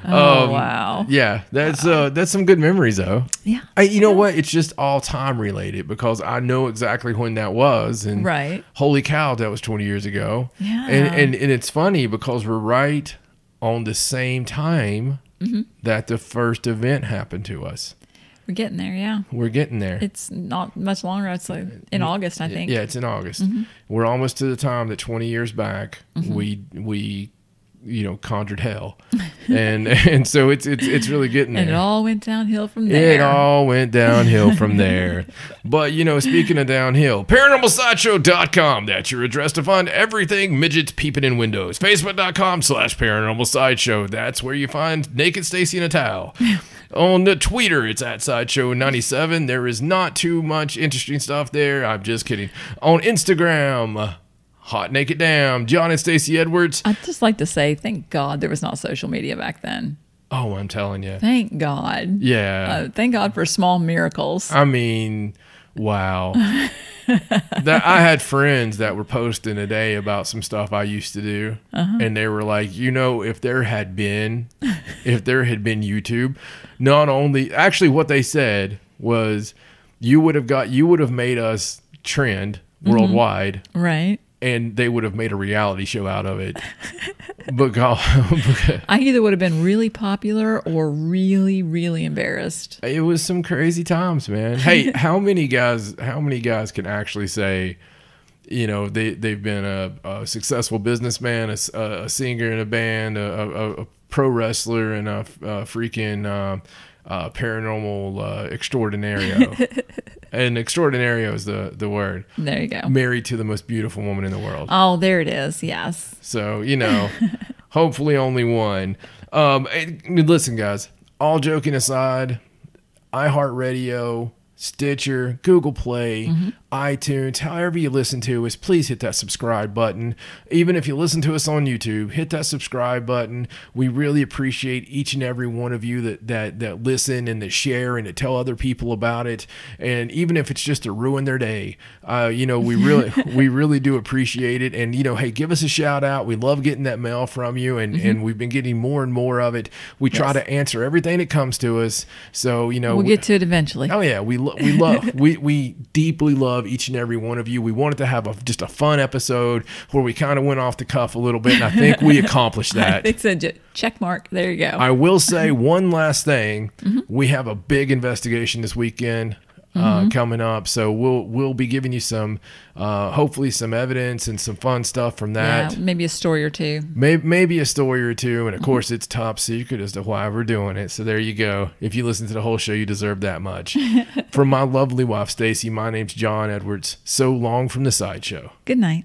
Oh, wow. Yeah, that's some good memories, though. Yeah. You know what? It's just all time related, because I know exactly when that was. And right. Holy cow, that was 20 years ago. Yeah. And it's funny because we're right on the same time that the first event happened to us. We're getting there, yeah. We're getting there. It's not much longer. It's like in August, I think. Yeah, it's in August. We're almost to the time that 20 years back we conjured hell, and so it's really getting there. And it all went downhill from there. It all went downhill from there. But speaking of downhill, ParanormalSideshow.com. That's your address to find everything midgets peeping in windows. Facebook.com/Paranormal Sideshow. That's where you find naked Stacey in a towel. On the Twitter, it's at Sideshow97. There is not too much interesting stuff there. I'm just kidding. On Instagram, Hot Naked Damn, John and Stacey Edwards. I'd just like to say, thank God there was not social media back then. Oh, I'm telling you. Thank God. Yeah. Thank God for small miracles. I mean, wow. I had friends that were posting a day about some stuff I used to do, and they were like, if there had been YouTube, not only, actually what they said was, you would have made us trend worldwide, right? And they would have made a reality show out of it. Because I either would have been really popular or really, really embarrassed. It was some crazy times, man. Hey, how many guys can actually say, they've been a successful businessman, a singer in a band, a pro wrestler, and a freaking paranormal extraordinario. And extraordinario is the word. There you go. Married to the most beautiful woman in the world. Oh, there it is. Yes. So, hopefully only one. Listen, guys, all joking aside, iHeartRadio, Stitcher, Google Play, iTunes, however you listen to us, please hit that subscribe button. Even if you listen to us on YouTube, hit that subscribe button. We really appreciate each and every one of you that listen and that share and that tell other people about it. And even if it's just to ruin their day, we really do appreciate it. And hey, give us a shout out. We love getting that mail from you, and we've been getting more and more of it. We try to answer everything that comes to us. So we'll get to it eventually. Oh yeah, we deeply love each and every one of you. We wanted to have just a fun episode where we kind of went off the cuff a little bit, and I think we accomplished that. I think so. Check mark. There you go. I will say one last thing. We have a big investigation this weekend coming up, so we'll be giving you some hopefully some evidence and some fun stuff from that. Yeah, maybe a story or two. Maybe a story or two, and of course it's top secret as to why we're doing it. So there you go. If you listen to the whole show, you deserve that much. From my lovely wife Stacey, my name's John Edwards. So long from the Sideshow. Good night.